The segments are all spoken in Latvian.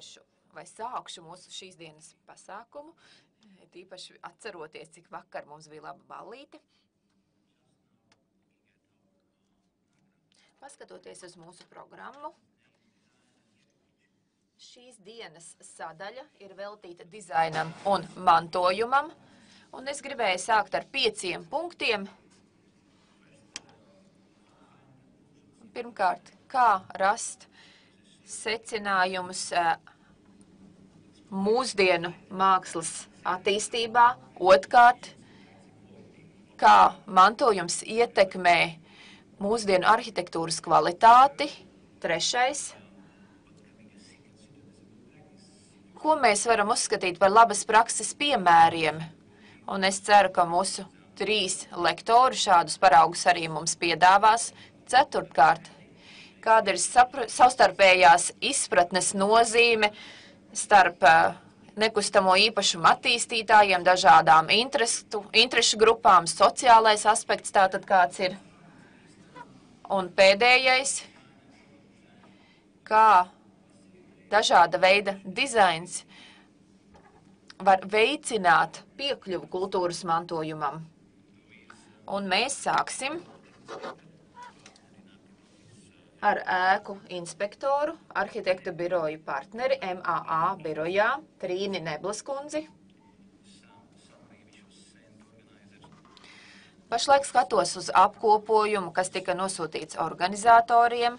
pievēršu vai sākšu mūsu šīs dienas pasākumu, tīpaši atceroties, cik vakar mums bija laba ballīte. Paskatoties uz mūsu programmu, šīs dienas sadaļa ir veltīta dizainam un mantojumam, un es gribēju sākt ar 5 punktiem. Pirmkārt, kā rast secinājumus mūsdienu mākslas attīstībā. Otrkārt, kā mantojums ietekmē mūsdienu arhitektūras kvalitāti. Trešais, ko mēs varam uzskatīt par labas prakses piemēriem. Un es ceru, ka mūsu 3 lektori šādus paraugus arī mums piedāvās. Ceturtkārt, kāda ir savstarpējās izpratnes nozīme starp nekustamo īpašumu attīstītājiem, dažādām interešu grupām, sociālais aspekts tātad kāds ir. Un pēdējais, kā dažāda veida dizains var veicināt piekļuvu kultūras mantojumam. Un mēs sāksim ar ēku inspektoru, arhitekta biroju partneri MAA birojā, Trīni Neblaskundzi. Pašlaik skatos uz apkopojumu, kas tika nosūtīts organizatoriem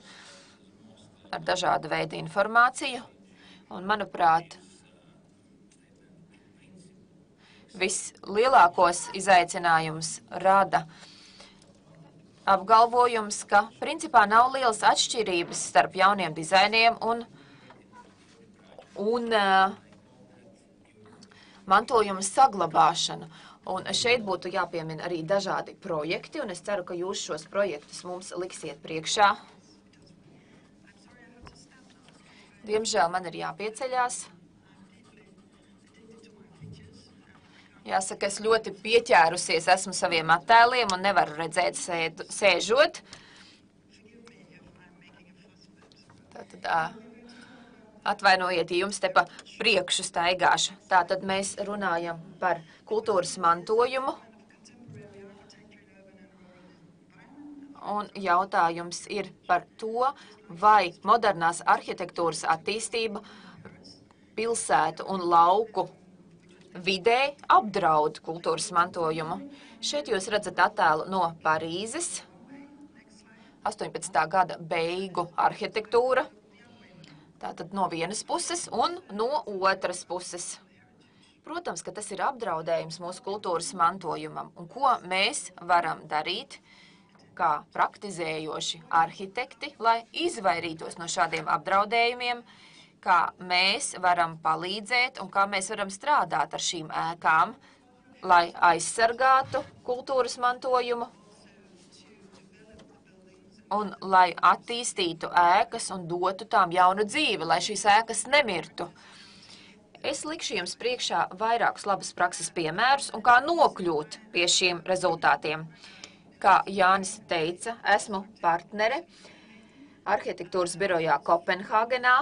ar dažādu veidu informāciju. Un, manuprāt, vislielākos izaicinājumus rada apgalvojums, ka principā nav lielas atšķirības starp jauniem dizainiem un mantojuma saglabāšanu. Un šeit būtu jāpiemina arī dažādi projekti, un es ceru, ka jūs šos projektus mums liksiet priekšā. Diemžēl man ir jāpieceļās. Jāsaka, es ļoti pieķērusies esmu saviem attēliem un nevaru redzēt sēžot. Tātad atvainojiet, ja jums te pa priekšu staigāšu. Tātad mēs runājam par kultūras mantojumu. Un jautājums ir par to, vai modernās arhitektūras attīstība pilsētu un lauku vidē apdraud kultūras mantojumu. Šeit jūs redzat attēlu no Parīzes, 18. gada beigu arhitektūra, tātad no vienas puses un no otras puses. Protams, ka tas ir apdraudējums mūsu kultūras mantojumam, un ko mēs varam darīt kā praktizējoši arhitekti, lai izvairītos no šādiem apdraudējumiem, kā mēs varam palīdzēt un kā mēs varam strādāt ar šīm ēkām, lai aizsargātu kultūras mantojumu un lai attīstītu ēkas un dotu tām jaunu dzīvi, lai šīs ēkas nemirtu. Es likšu jums priekšā vairākus labas prakses piemērus un kā nokļūt pie šiem rezultātiem. Kā Jānis teica, esmu partnere arhitektūras birojā Kopenhāgenā,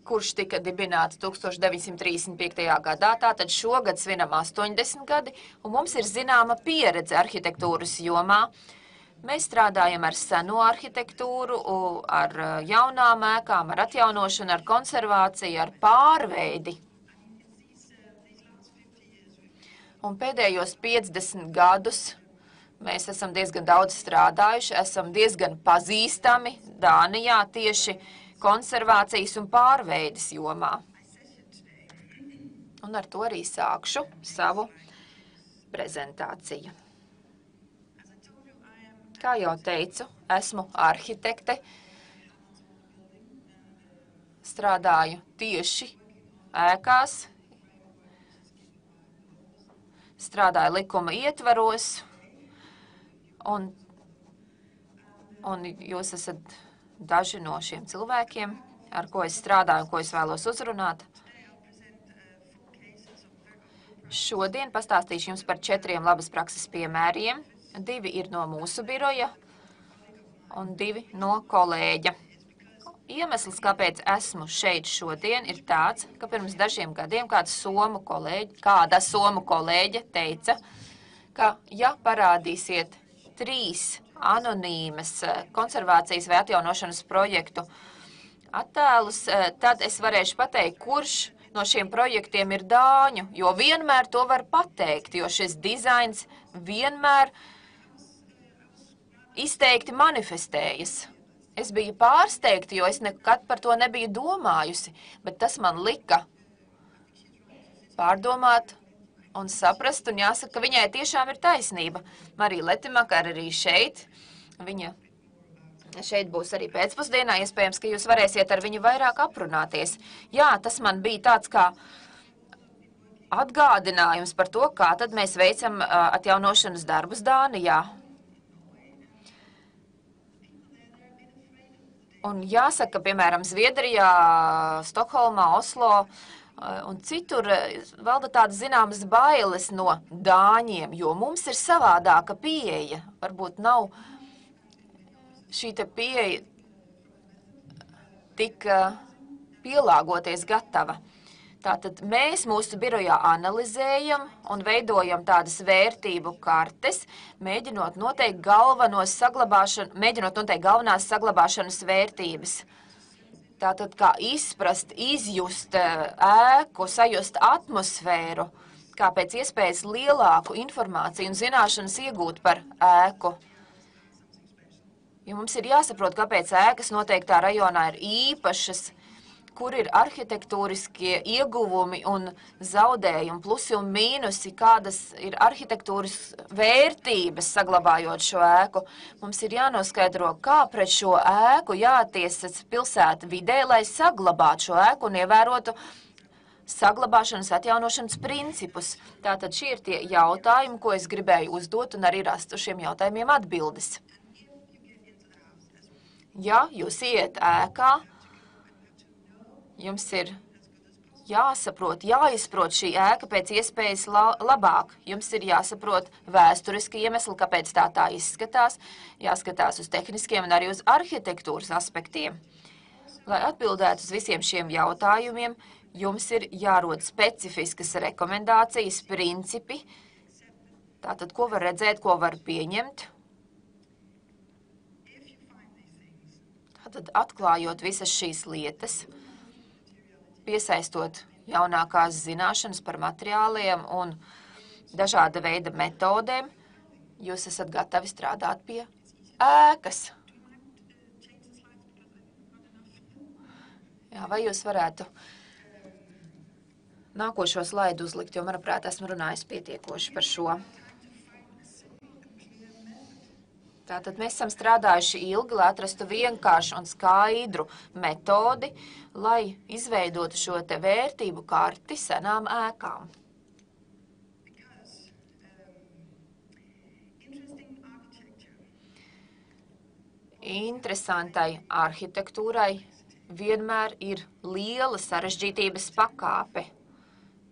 kurš tika dibināts 1935. gadā, tātad šogad svinam 80 gadi, un mums ir zināma pieredze arhitektūras jomā. Mēs strādājam ar seno arhitektūru, ar jaunām ēkām, ar atjaunošanu, ar konservāciju, ar pārveidi. Un pēdējos 50 gadus mēs esam diezgan daudz strādājuši, esam diezgan pazīstami Dānijā tieši konservācijas un pārveides jomā. Un ar to arī sākšu savu prezentāciju. Kā jau teicu, esmu arhitekte, strādāju tieši ēkās, strādāju likuma ietvaros, un jūs esat daži no šiem cilvēkiem, ar ko es strādāju un ko es vēlos uzrunāt. Šodien pastāstīšu jums par 4 labas prakses piemēriem. 2 ir no mūsu biroja un 2 no kolēģa. Iemesls, kāpēc esmu šeit šodien, ir tāds, ka pirms dažiem gadiem kāda somu kolēģe teica, ka ja parādīsiet 3 anonīmas konservācijas vai atjaunošanas projektu attēlus, tad es varēšu pateikt, kurš no šiem projektiem ir dāņu, jo vienmēr to var pateikt, jo šis dizains vienmēr izteikti manifestējas. Es biju pārsteigta, jo es nekad par to nebiju domājusi, bet tas man lika pārdomāt un saprast, un jāsaka, ka viņai tiešām ir taisnība. Marija Letimaka arī šeit, viņa šeit būs arī pēcpusdienā, iespējams, ka jūs varēsiet ar viņu vairāk aprunāties. Jā, tas man bija tāds kā atgādinājums par to, kā tad mēs veicam atjaunošanas darbus Dānijā. Un jāsaka, piemēram, Zviedrijā, Stokholmā, Oslo un citur valda tādas zināmas bailes no dāņiem, jo mums ir savādāka pieeja. Varbūt nav šī te pieeja tik pielāgoties gatava. Tātad mēs mūsu birojā analizējam un veidojam tādas vērtību kartes, mēģinot noteikt galvenās saglabāšanas vērtības. Tātad kā izprast, izjust ēku, sajust atmosfēru, kā pēc iespējas lielāku informāciju un zināšanas iegūt par ēku. Jo mums ir jāsaprot, kāpēc ēkas noteiktā rajonā ir īpašas, kur ir arhitektūriskie ieguvumi un zaudējumi, plusi un mīnusi, kādas ir arhitektūras vērtības saglabājot šo ēku. Mums ir jānoskaidro, kā pret šo ēku jātiesas pilsēta vidē, lai saglabātu šo ēku un ievērotu saglabāšanas atjaunošanas principus. Tātad šie ir tie jautājumi, ko es gribēju uzdot un arī rast uz šiem jautājumiem atbildes. Ja jūs iet ēkā, jums ir jāsaprot, jāizprot šī ēka pēc iespējas labāk. Jums ir jāsaprot vēsturiski iemesli, kāpēc tā izskatās, jāskatās uz tehniskiem un arī uz arhitektūras aspektiem. Lai atbildētu uz visiem šiem jautājumiem, jums ir jārod specifiskas rekomendācijas, principi, tātad, ko var redzēt, ko var pieņemt. Tātad, atklājot visas šīs lietas, piesaistot jaunākās zināšanas par materiāliem un dažāda veida metodēm, jūs esat gatavi strādāt pie ēkas. Jā, vai jūs varētu nākošo slaidu uzlikt, jo, manuprāt, esmu runājis pietiekoši par šo. Tātad mēs esam strādājuši ilgi, lai atrastu vienkāršu un skaidru metodi, lai izveidotu šo te vērtību karti senām ēkām. Interesantai arhitektūrai vienmēr ir liela sarežģītības pakāpe,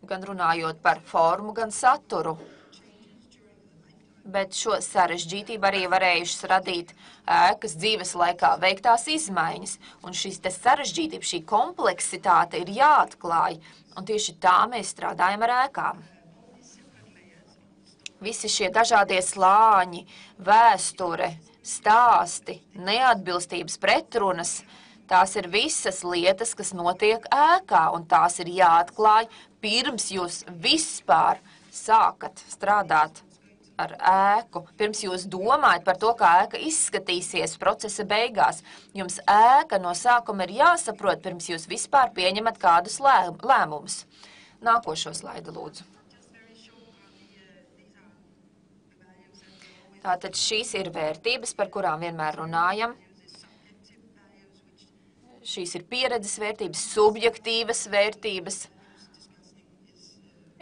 gan runājot par formu, gan saturu. Bet šo sarežģītību arī varējušas radīt ēkas dzīves laikā veiktās izmaiņas. Un šīs te sarežģītība, šī kompleksitāte ir jāatklāj, un tieši tā mēs strādājam ar ēkām. Visi šie dažādie slāņi, vēsture, stāsti, neatbilstības, pretrunas, tās ir visas lietas, kas notiek ēkā, un tās ir jāatklāj pirms jūs vispār sākat strādāt ar ēku, pirms jūs domājat par to, kā ēka izskatīsies procesa beigās. Jums ēka no sākuma ir jāsaprot, pirms jūs vispār pieņemat kādus lēmumus. Nākošo slaidu, lūdzu. Tātad šīs ir vērtības, par kurām vienmēr runājam. Šīs ir pieredzes vērtības, subjektīvas vērtības.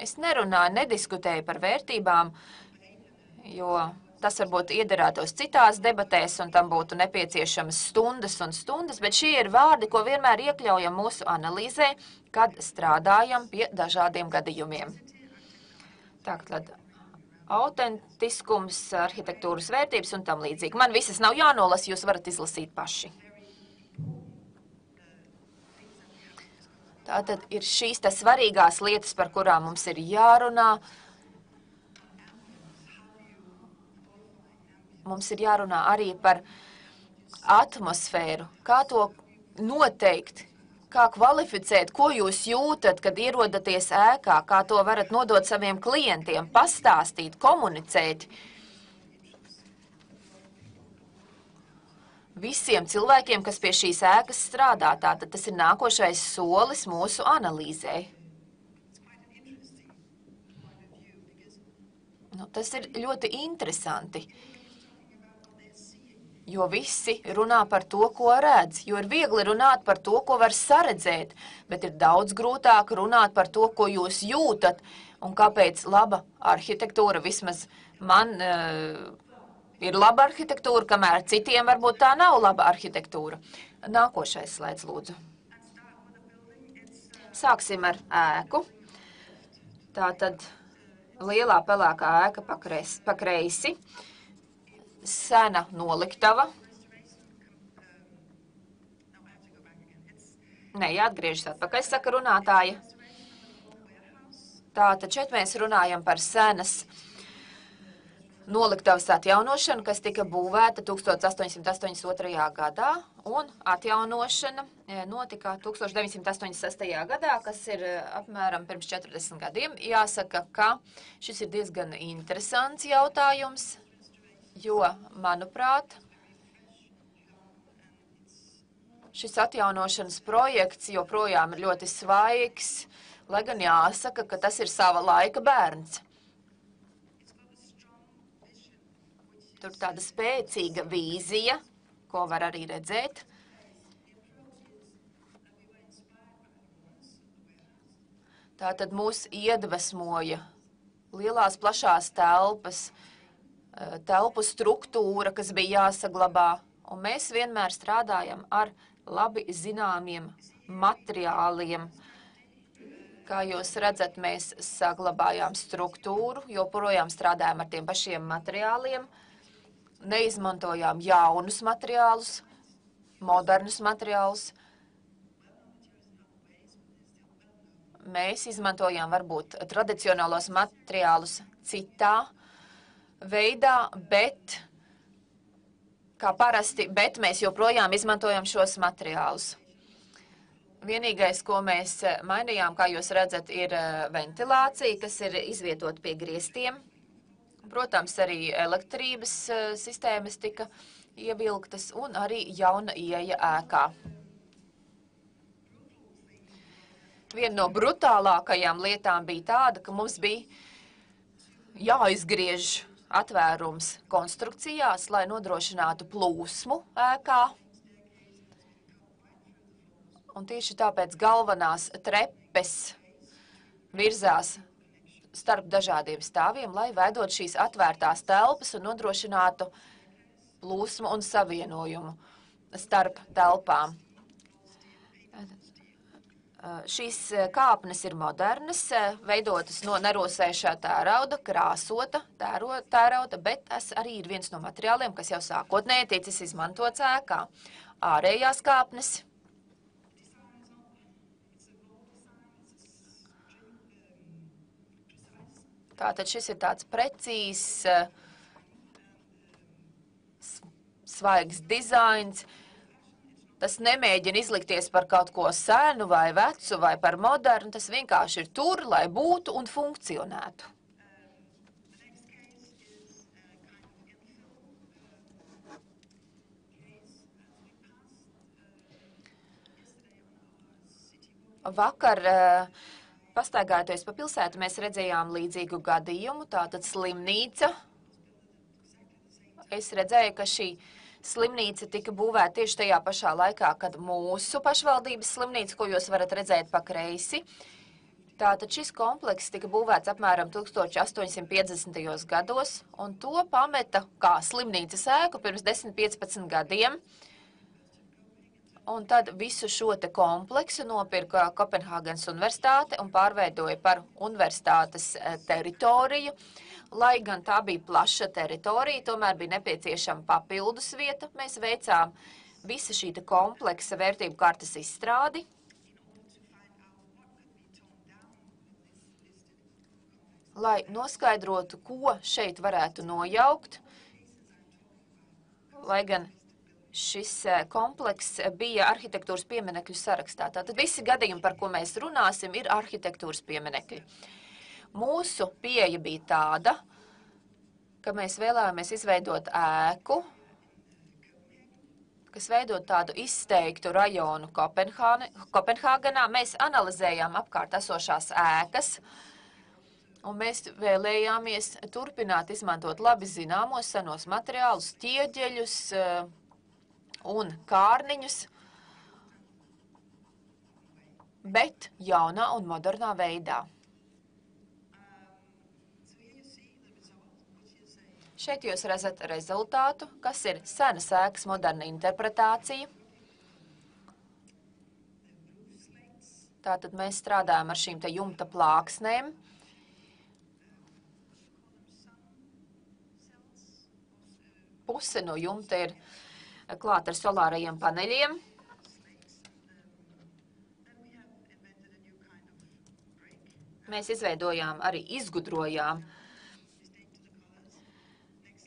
Es nerunāju, nediskutēju par vērtībām, jo tas varbūt iederētos citās debatēs, un tam būtu nepieciešamas stundas un stundas, bet šie ir vārdi, ko vienmēr iekļaujam mūsu analīzē, kad strādājam pie dažādiem gadījumiem. Tātad autentiskums, arhitektūras vērtības un tam līdzīgi. Man visas nav jānolas, jūs varat izlasīt paši. Tātad ir šīs te svarīgās lietas, par kurām mums ir jārunā. Mums ir jārunā arī par atmosfēru, kā to noteikt, kā kvalificēt, ko jūs jūtat, kad ierodaties ēkā, kā to varat nodot saviem klientiem, pastāstīt, komunicēt. Visiem cilvēkiem, kas pie šīs ēkas strādā, tātad tas ir nākošais solis mūsu analīzē. Tas ir ļoti interesanti, jo visi runā par to, ko redz, jo ir viegli runāt par to, ko var saredzēt, bet ir daudz grūtāk runāt par to, ko jūs jūtat, un kāpēc laba arhitektūra vismaz man ir laba arhitektūra, kamēr citiem varbūt tā nav laba arhitektūra. Nākošais slaids, lūdzu. Sāksim ar ēku. Tātad lielā pelēkā ēka pa kreisi. Sena noliktava. Nē, jāatgriežas atpakaļ, saka runātāja. Tātad šeit mēs runājam par senas noliktavas atjaunošanu, kas tika būvēta 1882. gadā, un atjaunošana notika 1986. gadā, kas ir apmēram pirms 40 gadiem. Jāsaka, ka šis ir diezgan interesants jautājums, jo, manuprāt, šis atjaunošanas projekts joprojām ir ļoti svaigs, lai gan jāsaka, ka tas ir sava laika bērns. Tur tāda spēcīga vīzija, ko var arī redzēt. Tātad mūs iedvesmoja lielās plašās telpas, telpu struktūra, kas bija jāsaglabā, un mēs vienmēr strādājam ar labi zināmiem materiāliem. Kā jūs redzat, mēs saglabājām struktūru, joprojām strādājam ar tiem pašiem materiāliem. Neizmantojām jaunus materiālus, modernus materiālus. Mēs izmantojām varbūt tradicionālos materiālus citā veidā, bet, kā parasti, bet mēs joprojām izmantojam šos materiālus. Vienīgais, ko mēs mainījām, kā jūs redzat, ir ventilācija, kas ir izvietota pie griestiem. Protams, arī elektrības sistēmas tika ievilktas un arī jauna ieeja ēkā. Viena no brutālākajām lietām bija tāda, ka mums bija jāizgriež atvērums konstrukcijās, lai nodrošinātu plūsmu ēkā. Un tieši tāpēc galvenās trepes virzās starp dažādiem stāviem, lai veidot šīs atvērtās telpas un nodrošinātu plūsmu un savienojumu starp telpām. Šīs kāpnes ir modernas, veidotas no nerosējušā tērauda, krāsota tērauda, bet tas arī ir viens no materiāliem, kas jau sākotnēji ticis izmantots ēkā. Ārējās kāpnes. Tātad šis ir tāds precīzs, svaigs dizains. Tas nemēģina izlikties par kaut ko senu vai vecu vai par modernu. Tas vienkārši ir tur, lai būtu un funkcionētu. Vakar, pastaigājoties pa pilsētu, mēs redzējām līdzīgu gadījumu, tātad slimnīca. Es redzēju, ka šī slimnīca tika būvēta tieši tajā pašā laikā, kad mūsu pašvaldības slimnīca, ko jūs varat redzēt pa kreisi. Tātad šis komplekss tika būvēts apmēram 1850. gados, un to pameta kā slimnīcas ēku pirms 10-15 gadiem. Un tad visu šo te kompleksu nopirka Kopenhāgenes universitāte un pārveidoja par universitātes teritoriju. Lai gan tā bija plaša teritorija, tomēr bija nepieciešama papildus vieta. Mēs veicām visa šī kompleksa vērtību kartes izstrādi. lai noskaidrotu, ko šeit varētu nojaukt, lai gan šis komplekss bija arhitektūras pieminekļu sarakstā. Tātad visi gadījumi, par ko mēs runāsim, ir arhitektūras pieminekļi. Mūsu pieeja bija tāda, ka mēs vēlējāmies izveidot ēku, kas veidot tādu izteiktu rajonu Kopenhāgenā. Mēs analizējām apkārt esošās ēkas, un mēs vēlējāmies turpināt izmantot labi zināmos senos materiālus, ķieģeļus un kārniņus, bet jaunā un modernā veidā. Šeit jūs redzat rezultātu, kas ir senas ēkas moderna interpretācija. Tātad mēs strādājam ar šīm te jumta plāksnēm. Puse no jumta ir klāta ar solārajiem paneļiem. Mēs izgudrojām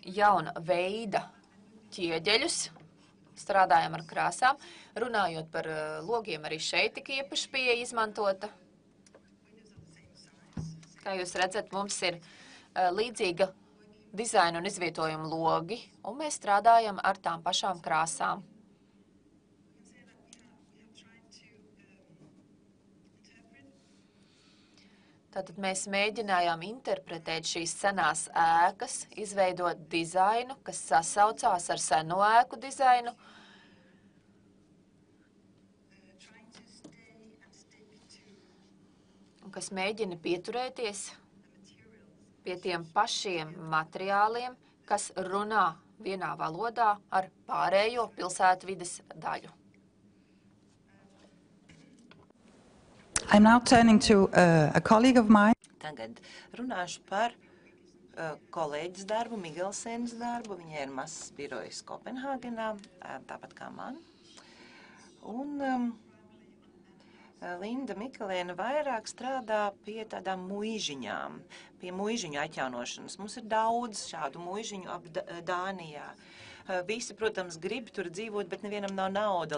jauna veida ķieģeļus, strādājam ar krāsām. Runājot par logiem, arī šeit tika īpaši pieeja izmantota. Kā jūs redzat, mums ir līdzīga dizaina un izvietojuma logi, un mēs strādājam ar tām pašām krāsām. Tātad mēs mēģinājām interpretēt šīs senās ēkas, izveidot dizainu, kas sasaucās ar seno ēku dizainu. Un kas mēģina pieturēties pie tiem pašiem materiāliem, kas runā vienā valodā ar pārējo pilsētvides daļu. I'm now turning to a colleague of mine. Tagad runāšu par kolēģis darbu, Migelsenes darbu. Viņai ir mazs birojs Kopenhāgenā, tāpat kā man. Un Linda Mikelēna vairāk strādā pie tādām muižiņām, pie muižiņu atjaunošanas. Mums ir daudz šādu muižiņu ap Dānijā. Visi, protams, grib tur dzīvot, bet nevienam nav nauda,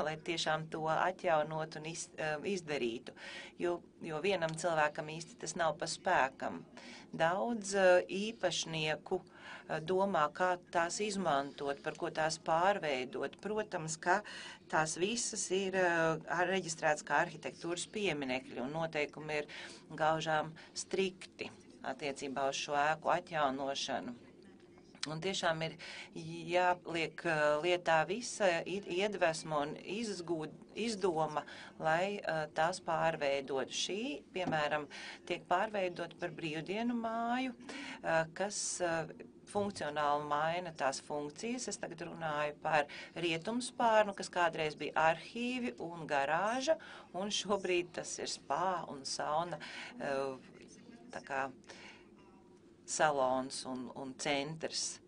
lai tiešām to atjaunot un izdarītu, jo vienam cilvēkam īsti tas nav pa spēkam. Daudz īpašnieku domā, kā tās izmantot, par ko tās pārveidot. Protams, ka tās visas ir reģistrētas kā arhitektūras pieminekļi, un noteikumi ir gaužām strikti attiecībā uz šo ēku atjaunošanu. Un tiešām ir jāliek lietā visa iedvesma un izdoma, lai tās pārveidot. Šī, piemēram, tiek pārveidot par brīvdienu māju, kas funkcionāli maina tās funkcijas. Es tagad runāju par rietumspārnu, kas kādreiz bija arhīvi un garāža, un šobrīd tas ir spā un sauna, tā kā salons un centrs.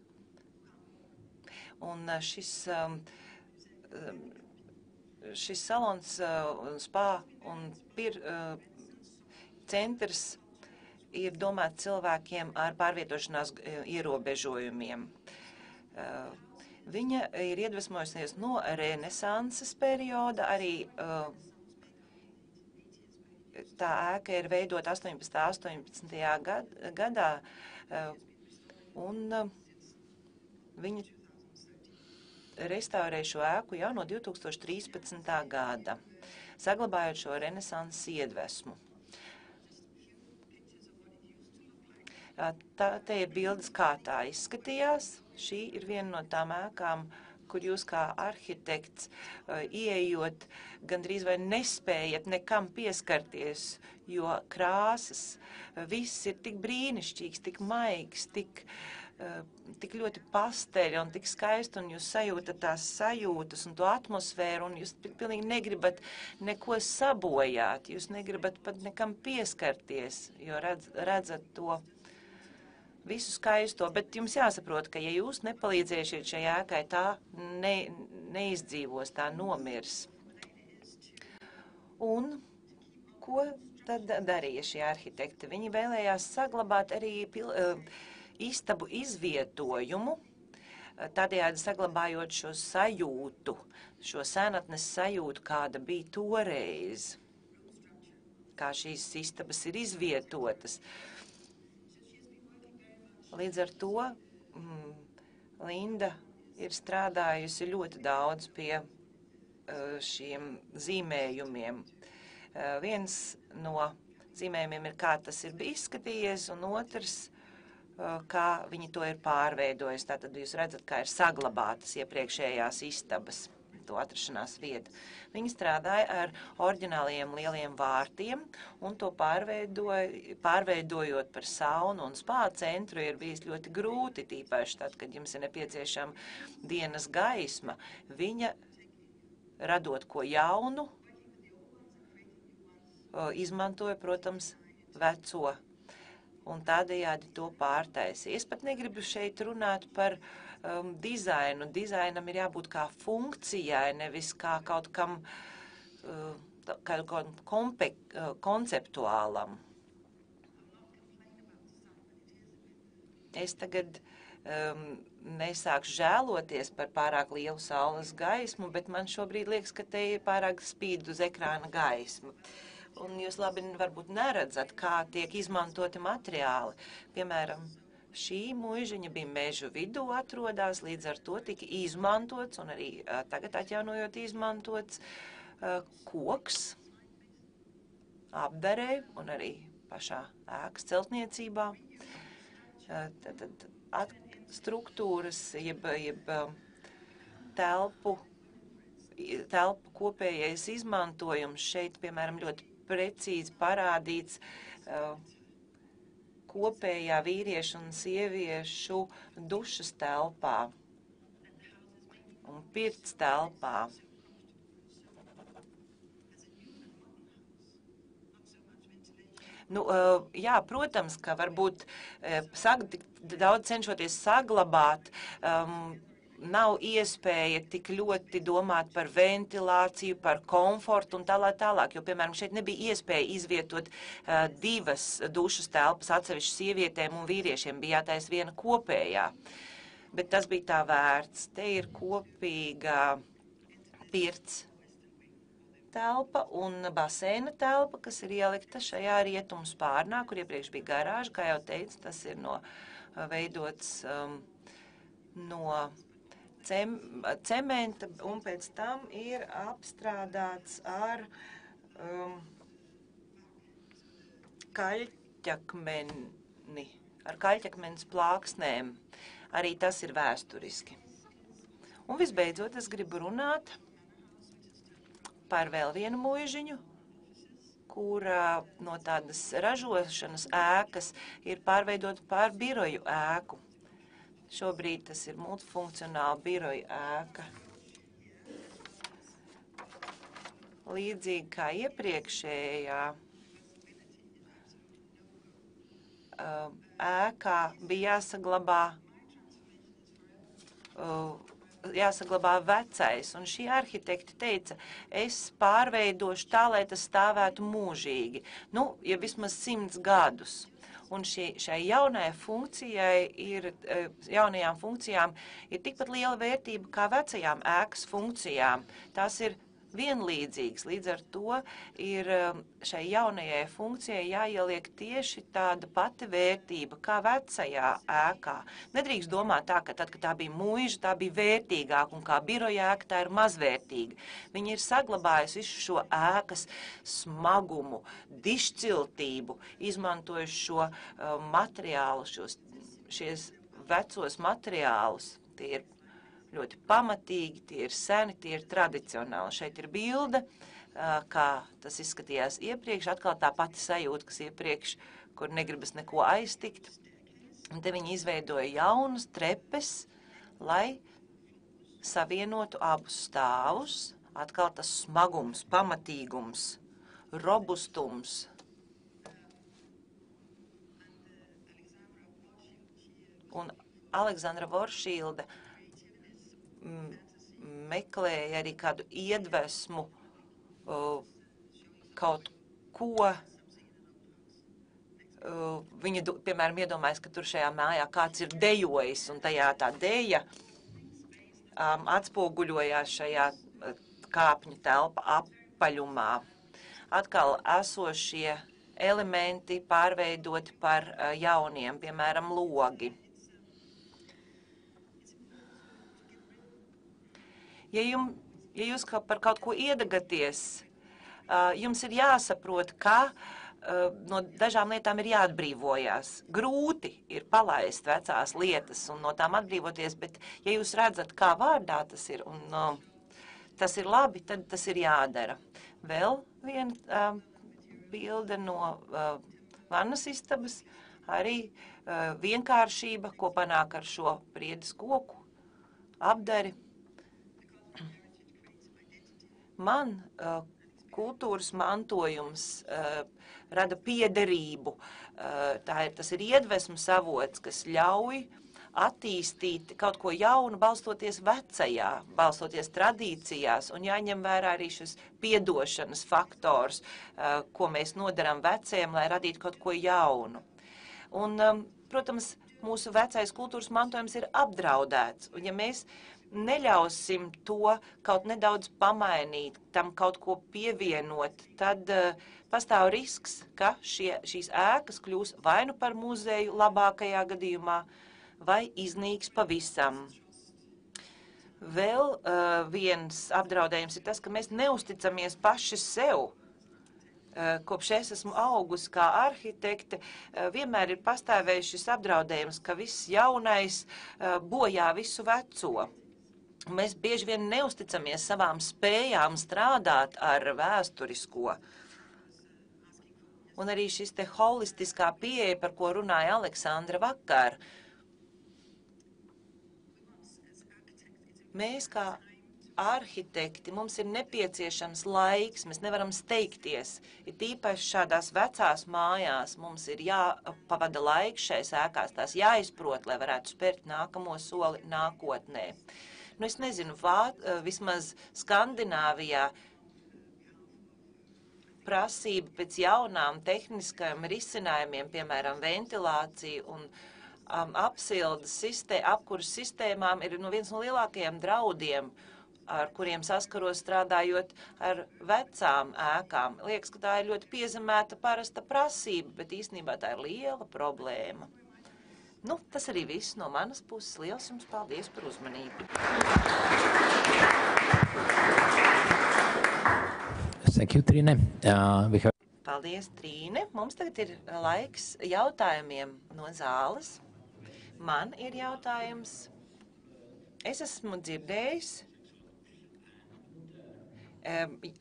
Un šis salons, spā un centrs ir domāts cilvēkiem ar pārvietošanās ierobežojumiem. Viņa ir iedvesmojusies no Renesanses perioda, arī tā ēka ir veidota 18. gadā, un viņi restaurē šo ēku jau no 2013. gada, saglabājot šo renesanses iedvesmu. Te ir bildes, kā tā izskatījās. Šī ir viena no tām ēkām, kur jūs kā arhitekts ieejot, gandrīz vai nespējat nekam pieskarties, jo krāsas, viss ir tik brīnišķīgs, tik maigs, tik ļoti pasteļi un tik skaisti, un jūs sajūtat tās sajūtas un to atmosfēru, un jūs pilnīgi negribat neko sabojāt, jūs negribat pat nekam pieskarties, jo redzat to visu skaisto, bet jums jāsaprot, ka ja jūs nepalīdzēsiet šai ēkai, tā neizdzīvos, tā nomirs. Un ko tad darīja šie arhitekti? Viņi vēlējās saglabāt arī istabu izvietojumu, tādējādi saglabājot šo sajūtu, šo senatnes sajūtu, kāda bija toreiz, kā šīs istabas ir izvietotas. Līdz ar to Linda ir strādājusi ļoti daudz pie šiem zīmējumiem. Viens no zīmējumiem ir, kā tas ir izskatījies, un otrs, kā viņi to ir pārveidojis. Tātad jūs redzat, kā ir saglabātas iepriekšējās istabas, to atrašanās vieta. Viņi strādāja ar oriģināliem lieliem vārtiem, un to pārveidojot par saunu un spā centru ir bijis ļoti grūti, tīpaši tad, kad jums ir nepieciešama dienas gaisma. Viņa, radot ko jaunu, izmantoja, protams, veco, un tādējādi to pārtaisīja. Es pat negribu šeit runāt par dizainu. Dizainam ir jābūt kā funkcijai, nevis kā kaut kam konceptuālam. Es tagad nesākšu žēloties par pārāk lielu saules gaismu, bet man šobrīd liekas, ka te ir pārāk spīd uz ekrāna gaisma. Un jūs labi varbūt neredzat, kā tiek izmantoti materiāli. Piemēram, šī muižiņa bija mežu vidū atrodās, līdz ar to tika izmantots, un arī tagad atjaunojot izmantots koks apdarē un arī pašā ēkas celtniecībā. Tad struktūras, jeb telpu kopējais izmantojums šeit, piemēram, ļoti precīzi parādīts kopējā vīriešu un sieviešu dušas telpā un pirts telpā. Nu, jā, protams, ka varbūt daudz cenšoties saglabāt, nav iespēja tik ļoti domāt par ventilāciju, par komfortu un tālāk, jo, piemēram, šeit nebija iespēja izvietot divas dušas telpas atsevišķi sievietēm un vīriešiem, bija jātaisa viena kopējā, bet tas bija tā vērts. Te ir kopīga pirts telpa un baseina telpa, kas ir ielikta šajā rietumu spārnā, kur iepriekš bija garāža, kā jau teicu, tas ir veidots no cementa un pēc tam ir apstrādāts ar kaļķakmeni, ar kaļķakmenes plāksnēm. Arī tas ir vēsturiski. Un visbeidzot, es gribu runāt par vēl vienu muižiņu, kura no tādas ražošanas ēkas ir pārveidota par biroju ēku. Šobrīd tas ir multifunkcionāla biroja ēka. Līdzīgi kā iepriekšējā ēkā bija jāsaglabā vecais, un šī arhitekti teica, es pārveidošu tā, lai tas stāvētu mūžīgi, nu, ja vismaz 100 gadus. Un šai jaunajām funkcijām ir tikpat liela vērtība kā vecajām ēkas funkcijām. Tās ir vienlīdzīgas, līdz ar to ir šai jaunajai funkcijai jāieliek tieši tāda pati vērtība kā vecajā ēkā. Nedrīkst domāt tā, ka tad, kad tā bija muiža, tā bija vērtīgāka, un kā biroja ēka tā ir mazvērtīga. Viņi ir saglabājusi visu šo ēkas smagumu, dišciltību, izmantojuši šo materiālu, šies vecos materiālus. Tie ir ļoti pamatīgi, tie ir seni, tie ir tradicionāli. Šeit ir bilde, kā tas izskatījās iepriekš, atkal tā pati sajūta, kas iepriekš, kur negribas neko aiztikt. Un te viņi izveidoja jaunas trepes, lai savienotu abus stāvus. Atkal tas smagums, pamatīgums, robustums. Un Aleksandra Voršīlde meklēja arī kādu iedvesmu kaut ko Viņa, piemēram, iedomājas, ka tur šajā mājā kāds ir dejojis, un tajā tā deja atspoguļojās šajā kāpņu telpa apaļumā. Atkal esošie elementi pārveidoti par jauniem, piemēram, logi. Ja jūs par kaut ko iedagaties, jums ir jāsaprot, ka no dažām lietām ir jāatbrīvojās. Grūti ir palaist vecās lietas un no tām atbrīvoties, bet ja jūs redzat, kā vārdā tas ir un tas ir labi, tad tas ir jādara. Vēl viena bilde no vannas istabas, arī vienkāršība, ko panāk ar šo priedes koku, apdari. Man kultūras mantojums rada piederību. Tas ir iedvesmas avots, kas ļauj attīstīt kaut ko jaunu, balstoties vecajā, balstoties tradīcijās, un jāņem vērā arī šis piedošanas faktors, ko mēs nodaram vecajiem, lai radītu kaut ko jaunu. Un, protams, mūsu vecais kultūras mantojums ir apdraudēts, un ja mēs neļausim to kaut nedaudz pamainīt, tam kaut ko pievienot, tad pastāv risks, ka šīs ēkas kļūs vai nu par muzeju labākajā gadījumā, vai iznīks pavisam. Vēl viens apdraudējums ir tas, ka mēs neusticamies paši sev. Kopš es esmu augusi kā arhitekte, vienmēr ir pastāvējis šis apdraudējums, ka viss jaunais bojā visu veco. Mēs bieži vien neusticamies savām spējām strādāt ar vēsturisko. Un arī šis te holistiskā pieeja, par ko runāja Aleksandra vakar. Mēs kā arhitekti, mums ir nepieciešams laiks, mēs nevaram steigties. Ir tīpaši šādās vecās mājās mums ir jāpavada laiks šais ēkās, tās jāizprot, lai varētu spērt nākamo soli nākotnē. Nu, es nezinu, vismaz Skandināvijā prasība pēc jaunām tehniskajiem risinājumiem, piemēram, ventilācija un apsildes apkuras sistēmām ir viens no lielākajiem draudiem, ar kuriem saskaros strādājot ar vecām ēkām. Liekas, ka tā ir ļoti piezemēta parasta prasība, bet īstenībā tā ir liela problēma. Nu, tas arī viss no manas puses. Liels jums paldies par uzmanību. Thank you, Trīne. Paldies, Trīne. Mums tagad ir laiks jautājumiem no zāles. Man ir jautājums. Es esmu dzirdējis,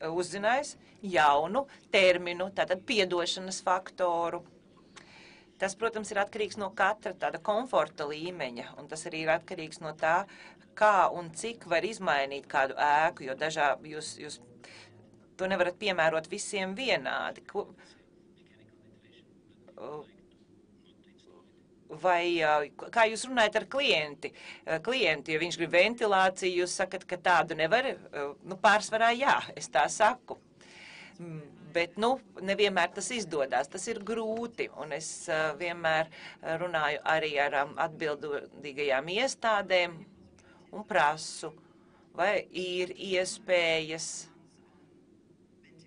uzzinājis jaunu terminu, tātad piedošanas faktoru. Tas, protams, ir atkarīgs no katra tāda komforta līmeņa, un tas arī ir atkarīgs no tā, kā un cik var izmainīt kādu ēku, jo jūs to nevarat piemērot visiem vienādi. Vai kā jūs runājat ar klienti, ja viņš grib ventilāciju, jūs sakat, ka tādu nevar? Nu, pārsvarā jā, es tā saku. Bet, nevienmēr tas izdodās, tas ir grūti, un es vienmēr runāju arī ar atbildīgajām iestādēm un prasu, vai ir iespējas,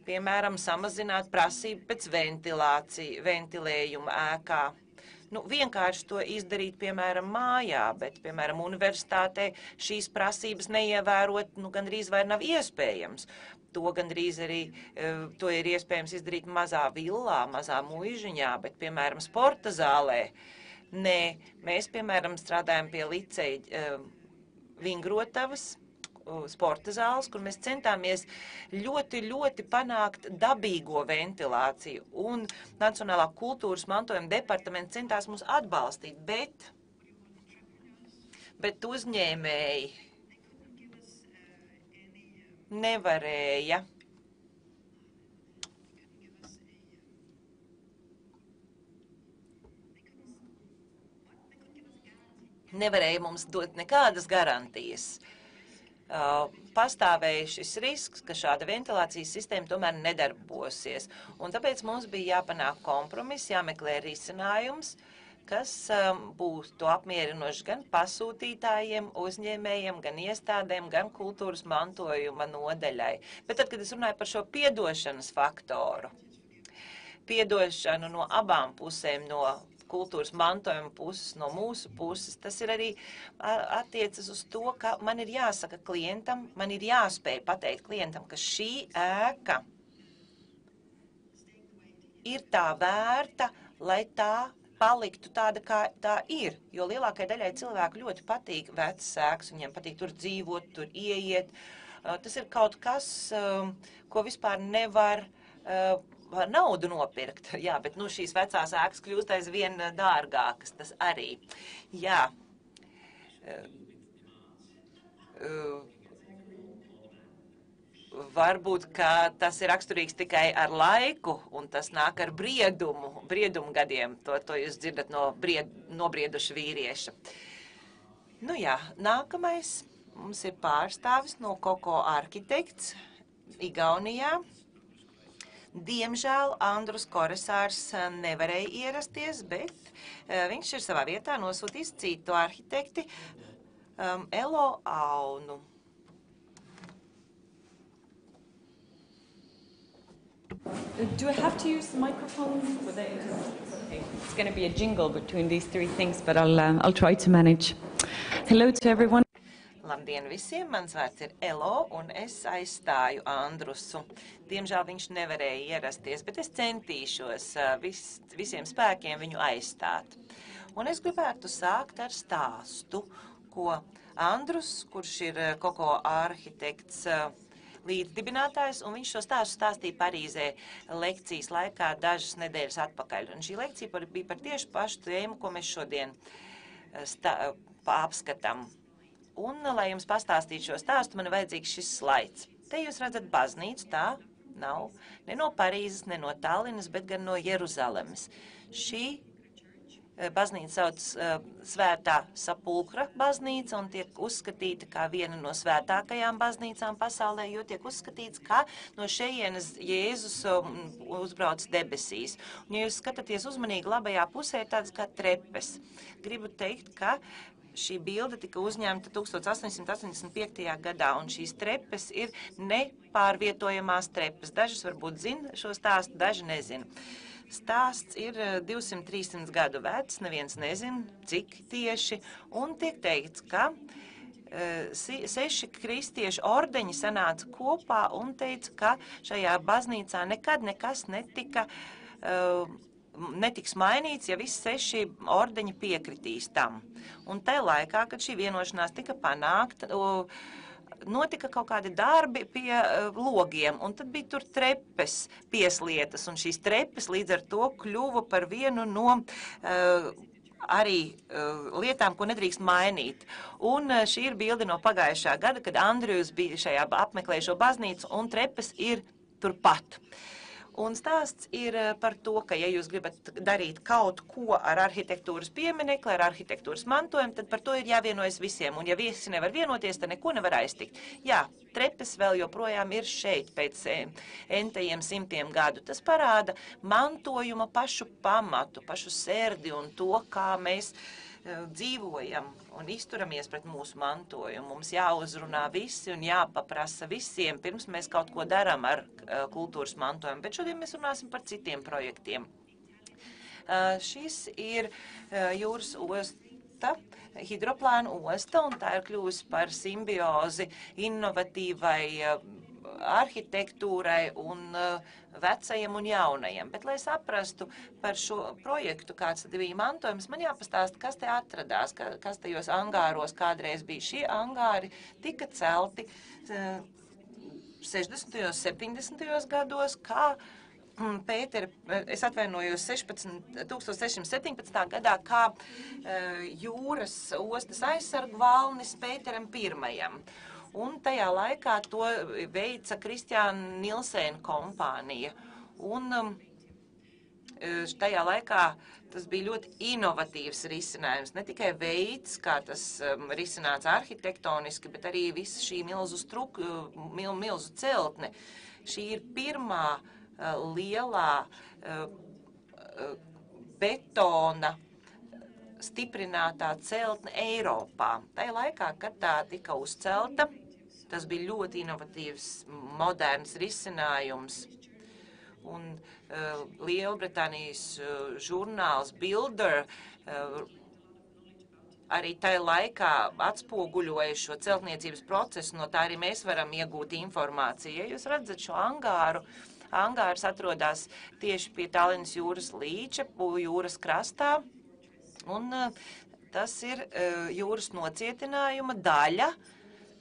piemēram, samazināt prasību pēc ventilējuma ēkā. Vienkārši to izdarīt, piemēram, mājā, bet, piemēram, universitātē šīs prasības neievērot, gandrīz vai nav iespējams. To gandrīz arī, to ir iespējams izdarīt mazā villā, mazā muižiņā, bet, piemēram, sporta zālē. Nē, mēs, piemēram, strādājam pie liceja Vingrotavas sporta zāles, kur mēs centāmies ļoti, ļoti panākt dabīgo ventilāciju. Un Nacionālā kultūras mantojuma departaments centās mūs atbalstīt, bet uzņēmēji nevarēja. Nevarēja mums dot nekādas garantijas. pastāvēja šis risks, ka šāda ventilācijas sistēma tomēr nedarbosies. Un tāpēc mums bija jāpanāk kompromiss, jāmeklē risinājums, kas būtu apmierinoši gan pasūtītājiem, uzņēmējiem, gan iestādēm, gan kultūras mantojuma nodeļai. Bet tad, kad es runāju par šo piedošanas faktoru, piedošanu no abām pusēm, no kultūras mantojuma puses, no mūsu puses, tas ir arī attiecas uz to, ka man ir jāsaka klientam, man ir jāspēj pateikt klientam, ka šī ēka ir tā vērta, lai tā paliktu tāda, kā tā ir. Jo lielākai daļai cilvēku ļoti patīk vecas ēkas, viņiem patīk tur dzīvot, tur ieiet. Tas ir kaut kas, ko vispār nevar ar naudu nopirkt, jā, bet nu šīs vecās ēkas kļūst aizvien dārgākas, tas arī. Jā. Varbūt, ka tas ir raksturīgs tikai ar laiku, un tas nāk ar briedumu gadiem. To jūs dzirdat no nobrieduša vīrieša. Nu jā, nākamais mums ir pārstāvis no Koko Arhitekts Igaunijā. Diemžēl Andrus Koresārs nevarēja ierasties, bet viņš ir savā vietā nosūtījis citu arhitekti, Elo Aunu. Do I have to use the microphone? Okay. It's going to be a jingle between these three things, but I'll try to manage. Hello to everyone. Labdien visiem, mans vārds ir Elo, un es aizstāju Andrusu. Diemžēl viņš nevarēja ierasties, bet es centīšos visiem spēkiem viņu aizstāt. Un es gribētu sākt ar stāstu, ko Andrus, kurš ir Koko Arhitekts līdzdibinātājs, un viņš šo stāstu stāstīja Parīzē lekcijas laikā dažas nedēļas atpakaļ. Un šī lekcija bija par tieši pašu tēmu, ko mēs šodien apskatām. Un, lai jums pastāstītu šo stāstu, man ir vajadzīgs šis slaids. Te jūs redzat baznīcu, tā nav ne no Parīzes, ne no Tallinas, bet gan no Jeruzalemes. Šī baznīca sauc Svētā Sapulkra baznīca un tiek uzskatīta kā viena no svētākajām baznīcām pasaulē, jo tiek uzskatīts, ka no šejienes Jēzus uzbrauc debesīs. Un, ja jūs skatāties uzmanīgi labajā pusē, tāds kā trepes. Gribu teikt, ka šī bilde tika uzņemta 1885. gadā, un šīs trepes ir nepārvietojamās trepes. Dažas varbūt zina šo stāstu, daži nezina. Stāsts ir 200-300 gadu vecs, neviens nezina, cik tieši, un tiek teikts, ka 6 kristiešu ordeņi sanāca kopā un teica, ka šajā baznīcā nekad nekas netiks mainīts, ja visi 6 ordeņi piekritīs tam. Un tajā laikā, kad šī vienošanās tika panākta, notika kaut kādi darbi pie logiem, un tad bija tur trepes pieslietas, un šīs trepes līdz ar to kļuva par vienu no arī lietām, ko nedrīkst mainīt. Un šī ir bilde no pagājušā gada, kad Andrijus bija šajā apmeklējušo baznīcu, un trepes ir turpat. Un stāsts ir par to, ka, ja jūs gribat darīt kaut ko ar arhitektūras pieminekli, ar arhitektūras mantojumu, tad par to ir jāvienojas visiem. Un ja visi nevar vienoties, tad neko nevar aiztikt. Jā, trepes vēl joprojām ir šeit pēc entajiem simtiem gadu. Tas parāda mantojuma pašu pamatu, pašu sērdi un to, kā mēs dzīvojam un izturamies pret mūsu mantojumu. Mums jāuzrunā visi un jāpaprasa visiem, pirms mēs kaut ko darām ar kultūras mantojumu. Bet šodien mēs runāsim par citiem projektiem. Šis ir jūras osta, hidroplānu osta, un tā ir kļuvusi par simbiozi innovatīvai arhitektūrai un vecajiem un jaunajiem. Bet, lai saprastu par šo projektu, kāds tad bija mantojums, man jāpastāsta, kas te atradās, kas tajos angāros kādreiz bija. Šie angāri tika celti 60. un 70. gados, kā es atvainojos 1617. gadā, kā jūras ostas aizsargu valnis Pēteram I. Un tajā laikā to veica Kristiāna Nilsēna kompānija. Un tajā laikā tas bija ļoti inovatīvs risinājums. Ne tikai veids, kā tas risināts arhitektoniski, bet arī visa šī milzu celtne. Šī ir pirmā lielā betona stiprinātā celtne Eiropā. Tajā laikā, kad tā tika uzcelta, tas bija ļoti inovatīvs, moderns risinājums. Un Lielbritānijas žurnāls Builder arī tajā laikā atspoguļoja šo celtniecības procesu, no tā arī mēs varam iegūt informāciju. Ja jūs redzat šo angāru, angārs atrodas tieši pie Tallinas jūras līča, jūras krastā, un tas ir jūras nocietinājuma daļa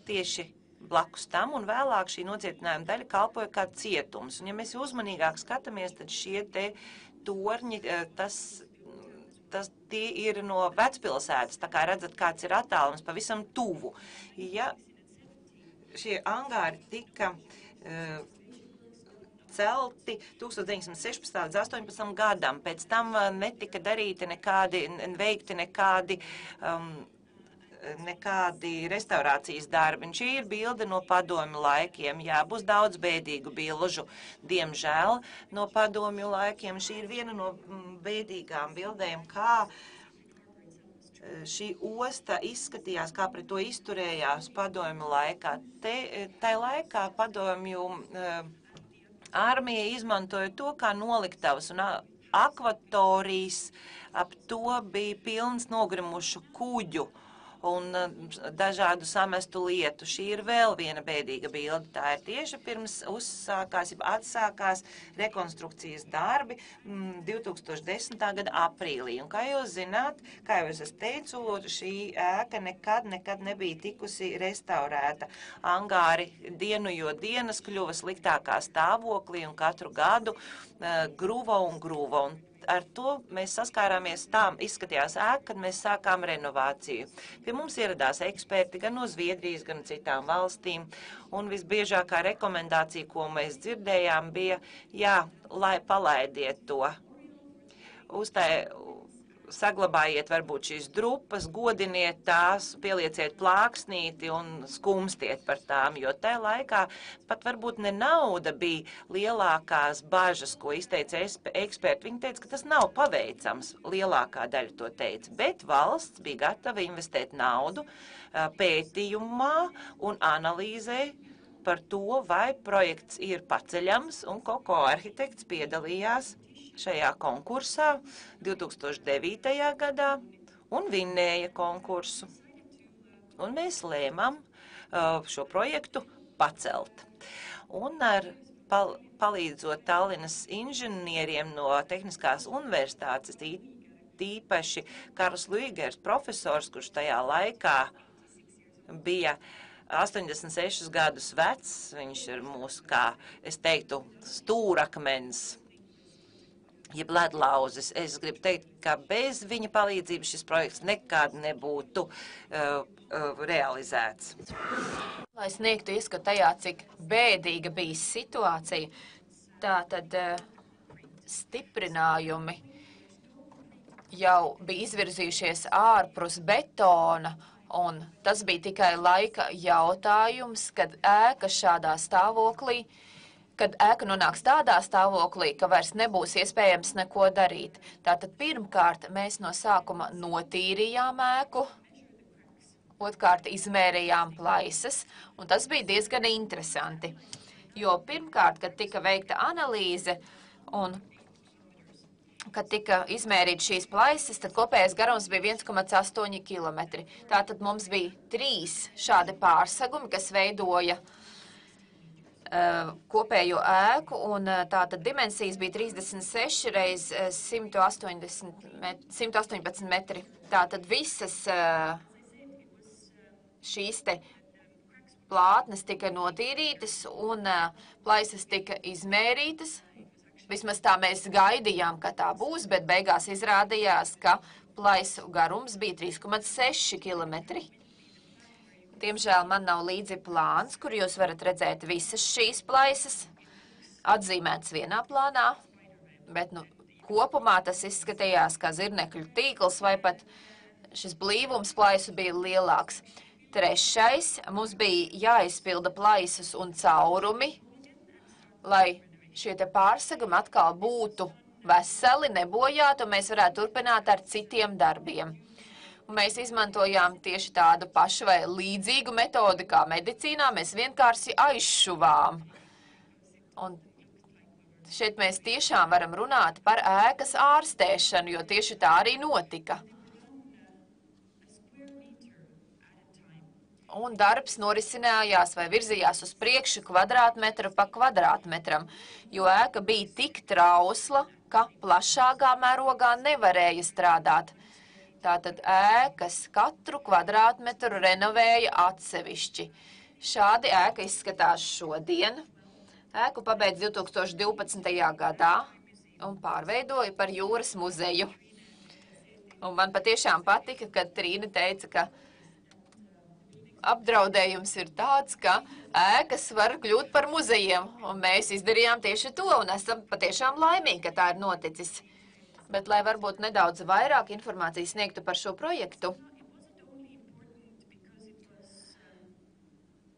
tieši blakus tam, un vēlāk šī nocietinājuma daļa kalpoja kā cietums. Un ja mēs uzmanīgāk skatāmies, tad šie te torņi, tie ir no vecpilsētas, tā kā redzat, kāds ir attālums pavisam tuvu. Ja šie angāri tika celti 1916. līdz 18. gadam, pēc tam netika darīti veikti nekādi restaurācijas darbi. Un šī ir bilde no padomju laikiem. Jā, būs daudz bēdīgu bilžu, diemžēl, no padomju laikiem. Šī ir viena no bēdīgām bildēm, kā šī osta izskatījās, kā pret to izturējās padomju laikā. Tai laikā padomju armija izmantoja to kā noliktavas, un akvatorijas ap to bija pilns nogrimušu kuģu un dažādu samestu lietu. Šī ir vēl viena bēdīga bilde. Tā ir tieši pirms atsākās rekonstrukcijas darbi 2010. gada aprīlī. Un kā jūs zināt, kā jau es teicu, šī ēka nekad nebija tikusi restaurēta. Angāri dienu jo dienas kļuva sliktākā stāvoklī un katru gadu gruva un gruva. Un ar to mēs saskārāmies, tā izskatījās ēka, kad mēs sākām renovāciju. Pie mums ieradās eksperti gan no Zviedrijas, gan citām valstīm, un visbiežākā rekomendācija, ko mēs dzirdējām, bija, jā, lai palaidiet to. Saglabājiet varbūt šīs drupas, godiniet tās, pielieciet plāksnīti un skumstiet par tām, jo tajā laikā pat varbūt ne nauda bija lielākās bažas, ko izteica eksperti. Viņi teica, ka tas nav paveicams, lielākā daļa to teica, bet valsts bija gatava investēt naudu pētījumā un analīzē par to, vai projekts ir paceļams, un Koko arhitekts piedalījās šajā konkursā 2009. gadā un vinnēja konkursu. Un mēs lēmām šo projektu pacelt. Un palīdzot Tallinas inženieriem no Tehniskās universitātes, tīpaši Karls Luigers profesors, kurš tajā laikā bija 86 gadus vecs, viņš ir mūsu, kā es teiktu, stūrakmens, jeb ledlauzis. Es gribu teikt, ka bez viņa palīdzības šis projekts nekad nebūtu realizēts. Lai sniegtu ieskatu tajā, cik bēdīga bija situācija, tā tad stiprinājumi jau bija izvirzījušies ārpus betona, un tas bija tikai laika jautājums, kad ēka šādā stāvoklī, kad ēka nonāks tādā stāvoklī, ka vairs nebūs iespējams neko darīt. Tātad pirmkārt mēs no sākuma notīrījām ēku, otrkārt izmērījām plaisas, un tas bija diezgan interesanti. Jo pirmkārt, kad tika veikta analīze un kad tika izmērīt šīs plaisas, tad kopējais garums bija 1,8 km. Tātad mums bija 3 šādi pārsegumi, kas veidoja kopējo ēku, un tātad dimensijas bija 36 reiz 118 metri. Tātad visas šīs te plātnes tika notīrītas un plaisas tika izmērītas. Vismaz tā mēs gaidījām, ka tā būs, bet beigās izrādījās, ka plaisu garums bija 3,6 km. Diemžēl man nav līdzi plāns, kur jūs varat redzēt visas šīs plaisas, atzīmētas vienā plānā, bet, kopumā tas izskatījās kā zirnekļu tīkls vai pat šis blīvums plaisu bija lielāks. Trešais, mums bija jāizpilda plaisas un caurumi, lai šie te pārsegumi atkal būtu veseli, nebojāti, un mēs varētu turpināt ar citiem darbiem. Un mēs izmantojām tieši tādu pašu vai līdzīgu metodi kā medicīnā, mēs vienkārši aizšuvām. Un šeit mēs tiešām varam runāt par ēkas ārstēšanu, jo tieši tā arī notika. Un darbs norisinājās vai virzījās uz priekšu kvadrātmetru pa kvadrātmetram, jo ēka bija tik trausla, ka plašākā mērogā nevarēja strādāt. Tātad ēkas katru kvadrātmetru renovēja atsevišķi. Šādi ēka izskatās šodien. Ēku pabeidz 2012. gadā un pārveidoja par jūras muzeju. Un man patiešām patika, kad Trīna teica, ka apdraudējums ir tāds, ka ēkas var kļūt par muzejiem, un mēs izdarījām tieši to, un esam patiešām laimīgi, ka tā ir noticis. Bet, lai varbūt nedaudz vairāk informācijas sniegtu par šo projektu,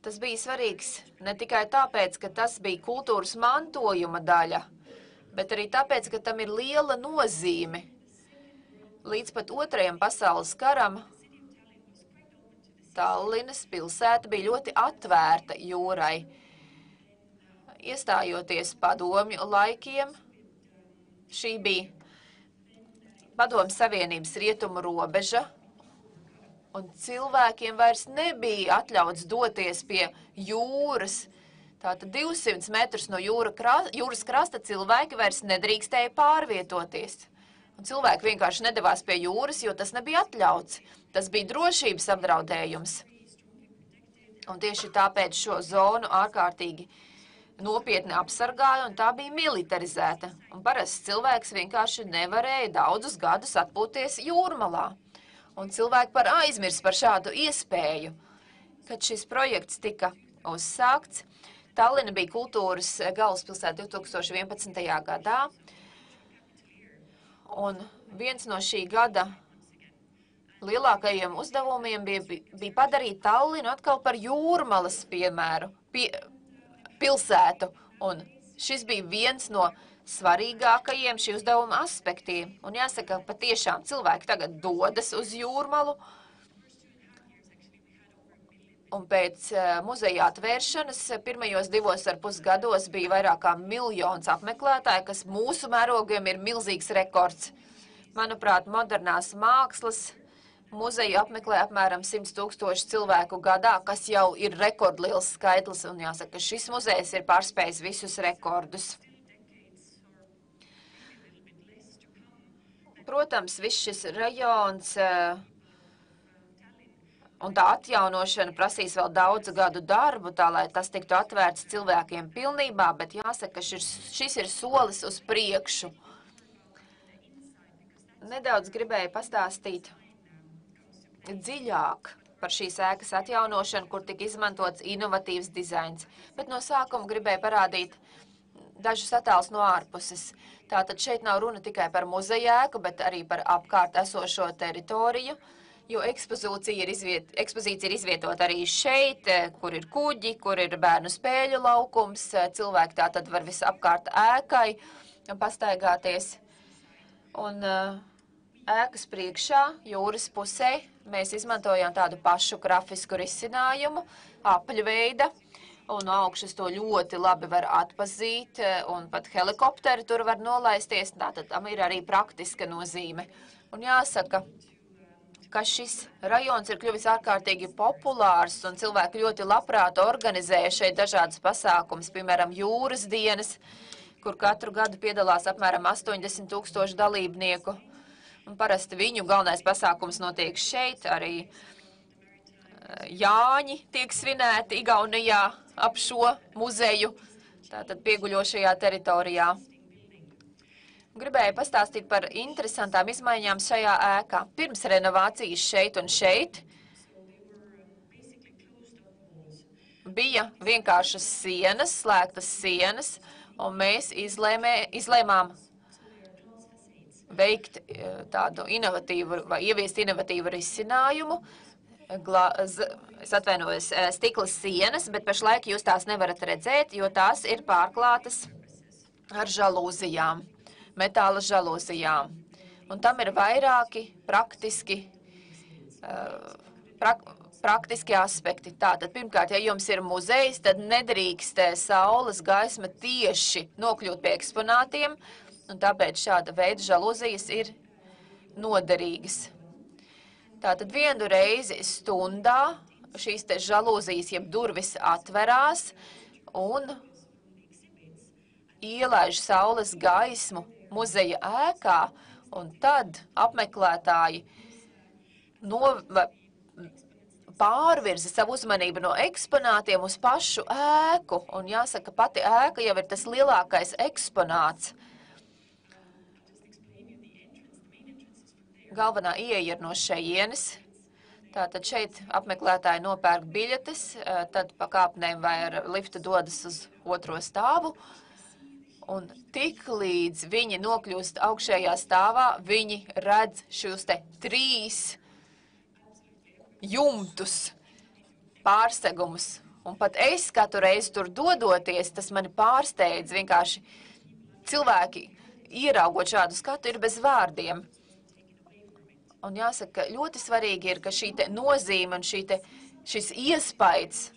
tas bija svarīgs ne tikai tāpēc, ka tas bija kultūras mantojuma daļa, bet arī tāpēc, ka tam ir liela nozīme. Līdz pat 2. pasaules karam Tallinas pilsēta bija ļoti atvērta jūrai. Iestājoties padomju laikiem, šī bija Padomju Savienības rietumu robeža, un cilvēkiem vairs nebija atļauts doties pie jūras. Tātad 200 metrus no jūras krasta cilvēki vairs nedrīkstēja pārvietoties. Un cilvēki vienkārši nedavās pie jūras, jo tas nebija atļauts. Tas bija drošības apdraudējums. Un tieši tāpēc šo zonu ārkārtīgi nopietni apsargāja, un tā bija militarizēta. Un parasts cilvēks vienkārši nevarēja daudzus gadus atpūties jūrmalā. Un cilvēki aizmirst par šādu iespēju. Kad šis projekts tika uzsākts, Tallina bija kultūras galvaspilsēta 2011. gadā. Un viens no šī gada lielākajiem uzdevumiem bija padarīt Tallinu atkal par jūrmalas pilsētu. Un šis bija viens no svarīgākajiem šī uzdevuma aspektiem. Un jāsaka, patiešām cilvēki tagad dodas uz jūrmalu. Un pēc muzeja atvēršanas pirmajos 2,5 gados bija vairāk kā 1 miljons apmeklētāju, kas mūsu mērogiem ir milzīgs rekords. Manuprāt, modernās mākslas muzeju apmeklē apmēram 100 000 cilvēku gadā, kas jau ir rekordliels skaitlis, un jāsaka, ka šis muzejs ir pārspējis visus rekordus. Protams, viss šis rajons un tā atjaunošana prasīs vēl daudzu gadu darbu, tā lai tas tiktu atvērts cilvēkiem pilnībā, bet jāsaka, ka šis ir solis uz priekšu. Nedaudz gribēju pastāstīt dziļāk par šīs ēkas atjaunošanu, kur tika izmantots inovatīvs dizains, bet no sākuma gribēju parādīt dažus attēlus no ārpuses. Tātad šeit nav runa tikai par muzeja ēku, bet arī par apkārt esošo teritoriju, jo ekspozīcija ir izvietota arī šeit, kur ir kuģi, kur ir bērnu spēļu laukums, cilvēki tātad var visapkārt ēkai pastaigāties. Un ēkas priekšā, jūras pusē, mēs izmantojām tādu pašu grafisku risinājumu, apļveida, un no augšas to ļoti labi var atpazīt, un pat helikopteri tur var nolaisties, tātad tam ir arī praktiska nozīme. Un jāsaka, ka šis rajons ir kļuvis ārkārtīgi populārs, un cilvēki ļoti labprāt organizēja šeit dažādas pasākumus, piemēram, jūras dienas, kur katru gadu piedalās apmēram 80 000 dalībnieku. Un parasti viņu galvenais pasākums notiek šeit, arī Jāņi tiek svinēti Igaunijā ap šo muzeju, tātad pieguļošajā teritorijā. Gribēju pastāstīt par interesantām izmaiņām šajā ēkā. Pirms renovācijas šeit un šeit bija vienkāršas sienas, slēgtas sienas, un mēs izlēmām veikt tādu inovatīvu vai ieviest inovatīvu risinājumu. Es atvainojos, stikla sienas, bet pašlaik jūs tās nevarat redzēt, jo tās ir pārklātas ar žalūzijām, metāla žalūzijām. Un tam ir vairāki praktiski aspekti. Tātad, pirmkārt, ja jums ir muzejs, tad nedrīkst saules gaisma tieši nokļūt pie eksponātiem, un tāpēc šāda veida žalūzijas ir noderīgas. Tātad vienu reizi stundā šīs te žalūzijas, jeb durvis atverās un ielaiž saules gaismu muzeja ēkā, un tad apmeklētāji pārvirza savu uzmanību no eksponātiem uz pašu ēku, un jāsaka, pati ēka jau ir tas lielākais eksponāts. Galvenā ieeja ir no šejienes, tātad šeit apmeklētāji nopērk biļetes, tad pa kāpnēm vai ar liftu dodas uz otro stāvu, un tik līdz viņi nokļūst augšējā stāvā, viņi redz šos te 3 jumtus, pārstegumus. Un pat es katru reizi tur dodoties, tas mani pārsteidz. Vienkārši cilvēki, ieraugot šādu skatu, ir bez vārdiem. Un jāsaka, ļoti svarīgi ir, ka šī te nozīme un šis iespaids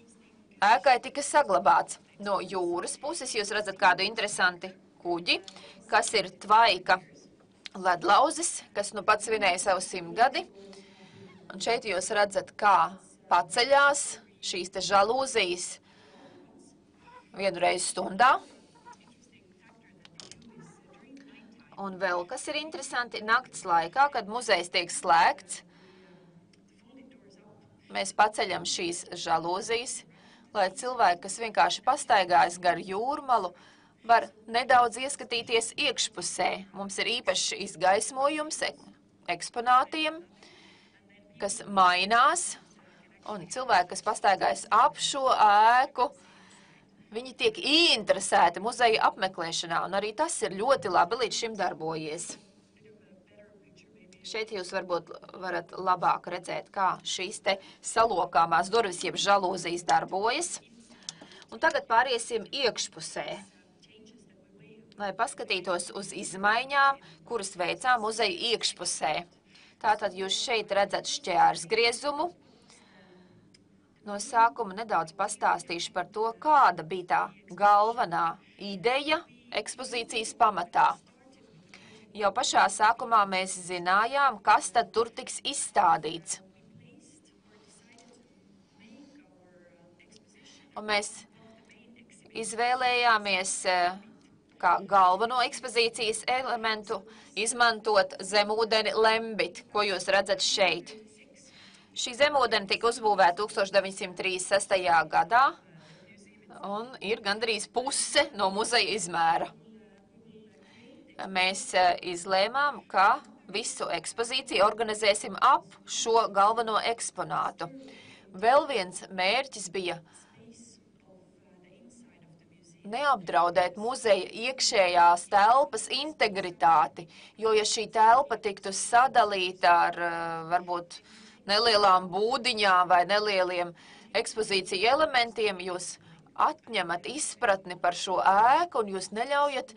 ēkai tika saglabāts. No jūras puses jūs redzat kādu interesanti kuģi, kas ir Tvaika ledlauzis, kas nu pats svinēja savu 100 gadi. Un šeit jūs redzat, kā paceļās šīs te žalūzijas vienu reizi stundā. Un vēl, kas ir interesanti, nakts laikā, kad muzejs tiek slēgts, mēs paceļam šīs žalūzijas, lai cilvēki, kas vienkārši pastaigājas gar jūrmalu, var nedaudz ieskatīties iekšpusē. Mums ir īpašs izgaismojums eksponātiem, kas mainās, un cilvēki, kas pastaigājas ap šo ēku, viņi tiek ieinteresēti muzeja apmeklēšanā, un arī tas ir ļoti labi līdz šim darbojies. Šeit jūs varbūt varat labāk redzēt, kā šīs te salokāmās durvis, jeb žalūzijas darbojas. Un tagad pāriesim iekšpusē, lai paskatītos uz izmaiņām, kuras veicām muzeja iekšpusē. Tātad jūs šeit redzat šķērsgriezumu. No sākuma nedaudz pastāstīšu par to, kāda bija tā galvenā ideja ekspozīcijas pamatā. Jau pašā sākumā mēs zinājām, kas tad tur tiks izstādīts. Un mēs izvēlējāmies kā galveno ekspozīcijas elementu izmantot zemūdeni Lembit, ko jūs redzat šeit. Šī zemūdeni tika uzbūvēta 1936. gadā un ir gandrīz puse no muzeja izmēra. Mēs izlēmām, ka visu ekspozīciju organizēsim ap šo galveno eksponātu. Vēl viens mērķis bija neapdraudēt muzeja iekšējās telpas integritāti, jo ja šī telpa tiktu sadalīta ar varbūt nelielām būdiņām vai nelieliem ekspozīciju elementiem, jūs atņemat izpratni par šo ēku un jūs neļaujat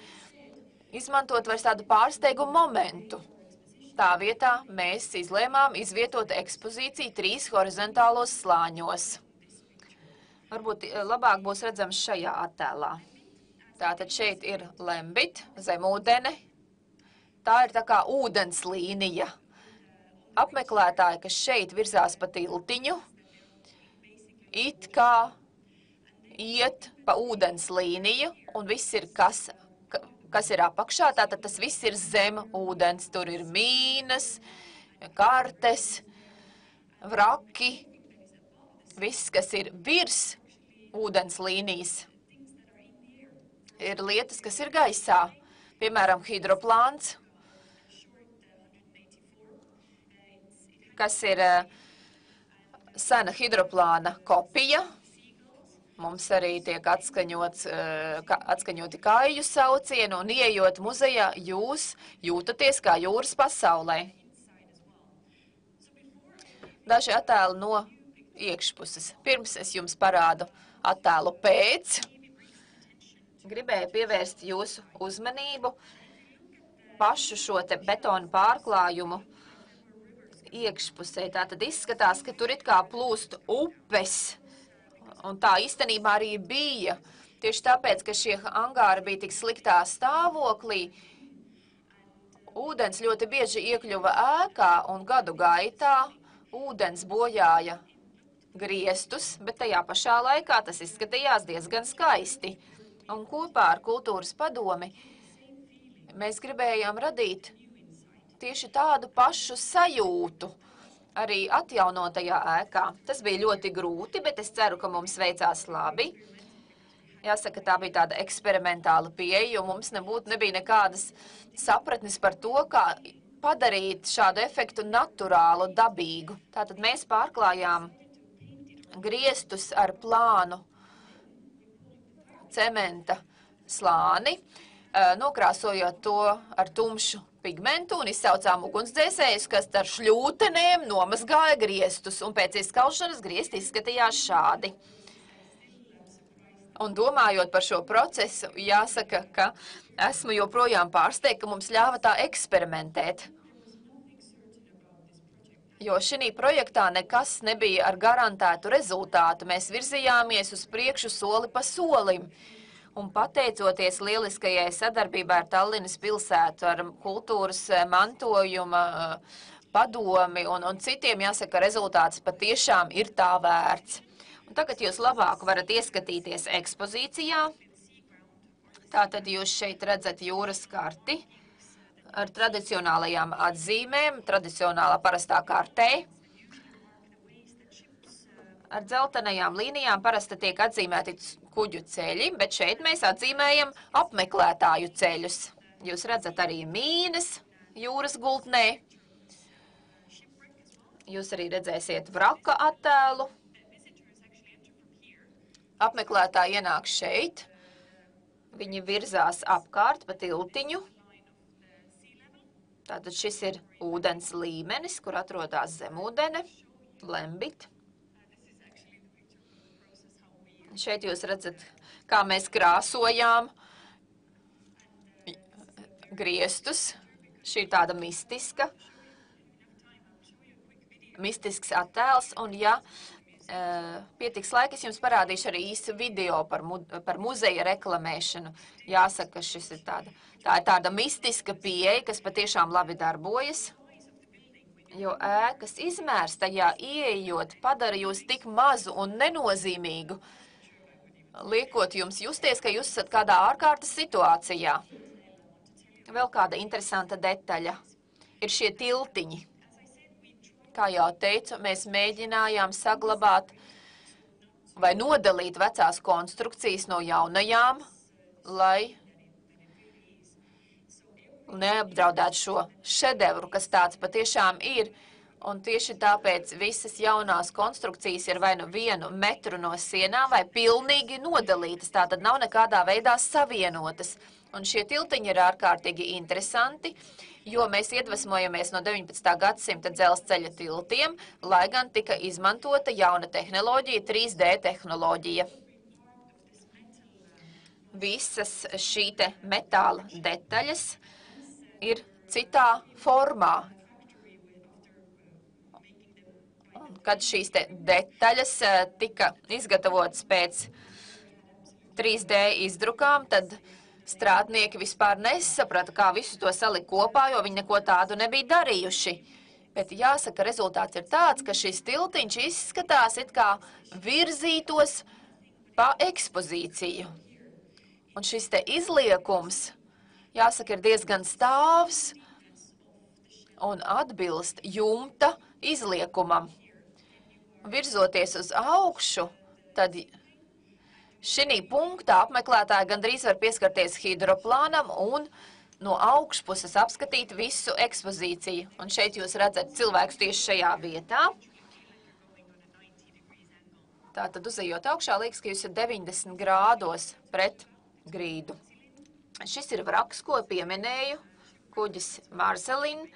izmantot vairs tādu pārsteigumu momentu. Tā vietā mēs izlēmām izvietot ekspozīciju 3 horizontālos slāņos. Varbūt labāk būs redzams šajā attēlā. Tātad šeit ir Lembit, zemūdene. Tā ir tā kā ūdens līnija. Apmeklētāji, kas šeit virzās pa tiltiņu, it kā iet pa ūdens līniju, un viss ir kas ir apakšā, tātad tas viss ir zem ūdens. Tur ir mīnas, kartes, vraki, viss, kas ir virs ūdens līnijas. Ir lietas, kas ir gaisā, piemēram, hidroplāns, kas ir sena hidroplāna kopija, Mums arī tiek atskaņoti kāju saucieni, un ieejot muzejā, jūs jūtaties kā jūras pasaulē. Daži attēli no iekšpuses. Pirms es jums parādu attēlu pēc. Gribēju pievērst jūsu uzmanību pašu šo te betonu pārklājumu iekšpusē. Tātad izskatās, ka tur it kā plūst upes. Un tā īstenībā arī bija. Tieši tāpēc, ka šie angāri bija tik sliktā stāvoklī, ūdens ļoti bieži iekļuva ēkā un gadu gaitā ūdens bojāja griestus, bet tajā pašā laikā tas izskatījās diezgan skaisti. Un kopā ar kultūras padomi mēs gribējām radīt tieši tādu pašu sajūtu arī atjaunotajā ēkā. Tas bija ļoti grūti, bet es ceru, ka mums veicās labi. Jāsaka, tā bija tāda eksperimentāla pieeja, jo mums nebija nekādas sapratnes par to, kā padarīt šādu efektu naturālu, dabīgu. Tātad mēs pārklājām griestus ar plānu cementa slāni, nokrāsojot to ar tumšu pigmentu un izsaucām ugunsdzēsējus, kas ar šļūtenēm nomazgāja griestus, un pēc izskaušanas griesti izskatījās šādi. Un domājot par šo procesu, jāsaka, ka esmu joprojām pārsteigta, ka mums ļāva tā eksperimentēt. Jo šī projektā nekas nebija ar garantētu rezultātu. Mēs virzījāmies uz priekšu soli pa solim. Un pateicoties lieliskajai sadarbībai ar Tallinas pilsētu, ar kultūras mantojuma padomi un citiem, jāsaka, rezultāts patiešām ir tā vērts. Un tagad jūs labāk varat ieskatīties ekspozīcijā. Tātad jūs šeit redzat jūras karti ar tradicionālajām atzīmēm, tradicionālā parastā kartē. Ar dzeltenajām līnijām parasti tiek atzīmēti kuģu ceļi, bet šeit mēs atzīmējam apmeklētāju ceļus. Jūs redzat arī mīnas jūras gultnē. Jūs arī redzēsiet vraka attēlu. Apmeklētāji ienāk šeit. Viņi virzās apkārt pa tiltiņu. Tātad šis ir ūdens līmenis, kur atrodas zemūdene, Lembit. Šeit jūs redzat, kā mēs krāsojām griestus. Šī ir tāda mistisks attēls, un ja pietiks laika, es jums parādīšu arī īsu video par muzeja reklamēšanu. Jāsaka, tā ir tāda mistiska pieeja, kas patiešām labi darbojas, jo ēkas izmērs tajā ieejot padara jūs tik mazu un nenozīmīgu, liekot jums justies, ka jūs esat kādā ārkārtas situācijā. Vēl kāda interesanta detaļa ir šie tiltiņi. Kā jau teicu, mēs mēģinājām saglabāt vai nodalīt vecās konstrukcijas no jaunajām, lai neapdraudētu šo šedevru, kas tāds patiešām ir. Un tieši tāpēc visas jaunās konstrukcijas ir vai nu 1 metru no sienām vai pilnīgi nodalītas, tātad nav nekādā veidā savienotas. Un šie tiltiņi ir ārkārtīgi interesanti, jo mēs iedvesmojamies no 19. gadsimta dzelzceļa tiltiem, lai gan tika izmantota jauna tehnoloģija, 3D tehnoloģija. Visas šī te metāla detaļas ir citā formā. Kad šīs te detaļas tika izgatavotas pēc 3D izdrukām, tad strādnieki vispār nesaprata, kā visu to salikt kopā, jo viņi neko tādu nebija darījuši. Bet jāsaka, rezultāts ir tāds, ka šis tiltiņš izskatās it kā virzītos pa ekspozīciju. Un šis te izliekums, jāsaka, ir diezgan stāvs un atbilst jumta izliekumam. Virzoties uz augšu, tad šī punktā apmeklētāji gandrīz var pieskarties hidroplānam un no augšpuses apskatīt visu ekspozīciju. Un šeit jūs redzat cilvēkus tieši šajā vietā. Tātad uzejot augšā, liekas, ka jūs ir 90 grādos pret grīdu. Šis ir vraks, ko pieminēju, kuģis Marselin.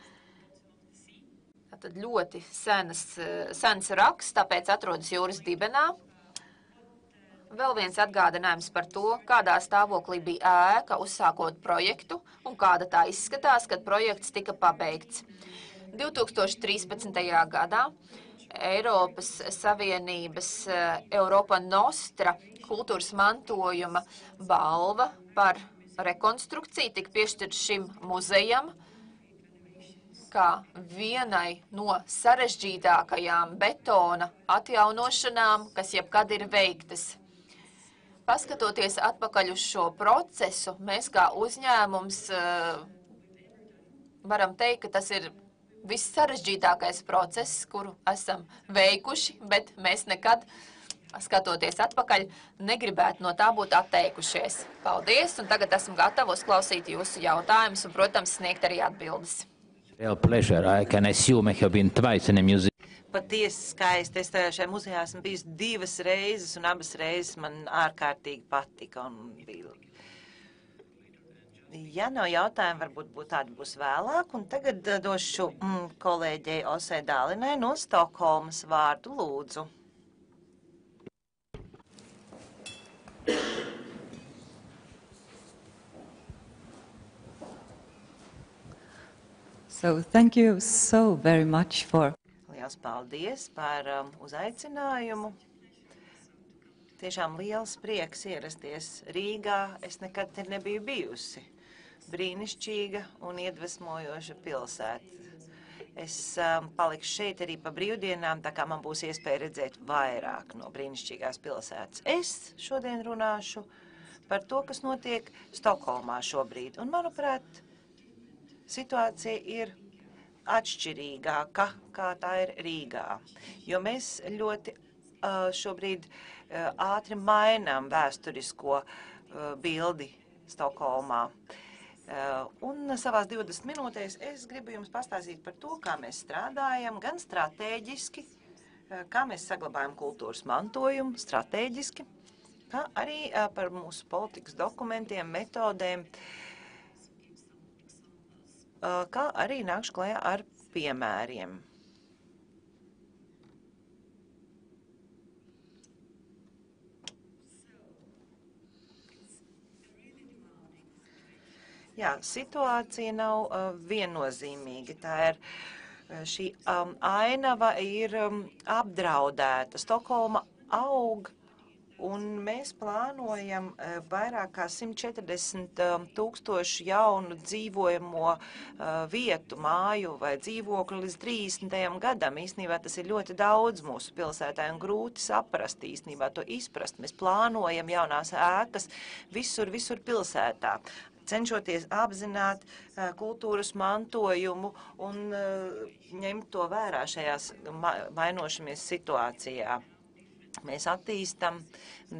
Tātad ļoti sens vraks, tāpēc atrodas jūras dibenā. Vēl viens atgādinājums par to, kādā stāvoklī bija ēka, uzsākot projektu, un kāda tā izskatās, kad projekts tika pabeigts. 2013. gadā Eiropas Savienības Europa Nostra kultūras mantojuma balva par rekonstrukciju tika piešķirta šim muzejam, kā vienai no sarežģītākajām betona atjaunošanām, kas jebkad ir veiktas. Paskatoties atpakaļ uz šo procesu, mēs kā uzņēmums varam teikt, ka tas ir viss sarežģītākais process, kuru esam veikuši, bet mēs nekad, skatoties atpakaļ, negribētu no tā būt atteikušies. Paldies, un tagad esmu gatava uzklausīt jūsu jautājumus un, protams, sniegt arī atbildes. Real pleasure. I can assume I have been twice in a museum. Patiesi skaisti. Es šajā muzejā esmu bijis 2 reizes, un abas reizes man ārkārtīgi patika. Ja nav jautājumu, varbūt tādi būs vēlāk. Un tagad došu kolēģei Osei Dālinai no Stokholmas vārdu, lūdzu. So thank you so very much for... Liels paldies par uzaicinājumu. Tiešām liels prieks ierasties Rīgā. Es nekad te nebiju bijusi. Brīnišķīga un iedvesmojoša pilsēta. Es palikšu šeit arī pa brīvdienām, tā kā man būs iespēja redzēt vairāk no brīnišķīgās pilsētas. Es šodien runāšu par to, kas notiek Stokholmā šobrīd. Un, manuprāt, situācija ir atšķirīgāka, kā tā ir Rīgā, jo mēs ļoti šobrīd ātri mainām vēsturisko bildi Stokholmā. Un savās 20 minūtēs es gribu jums pastāstīt par to, kā mēs strādājam, gan stratēģiski, kā mēs saglabājam kultūras mantojumu stratēģiski, kā arī par mūsu politikas dokumentiem, metodēm, kā arī nākšu klajā ar piemēriem. Jā, situācija nav viennozīmīga. Tā ir, šī ainava ir apdraudēta. Stokholma aug, un mēs plānojam vairāk kā 140 000 jaunu dzīvojamo vietu, māju vai dzīvokļu līdz 30. gadam. Īstenībā tas ir ļoti daudz mūsu pilsētā un grūti saprast īstenībā to izprast. Mēs plānojam jaunās ēkas visur pilsētā, cenšoties apzināt kultūras mantojumu un ņemt to vērā šajās mainošamies situācijā. Mēs attīstam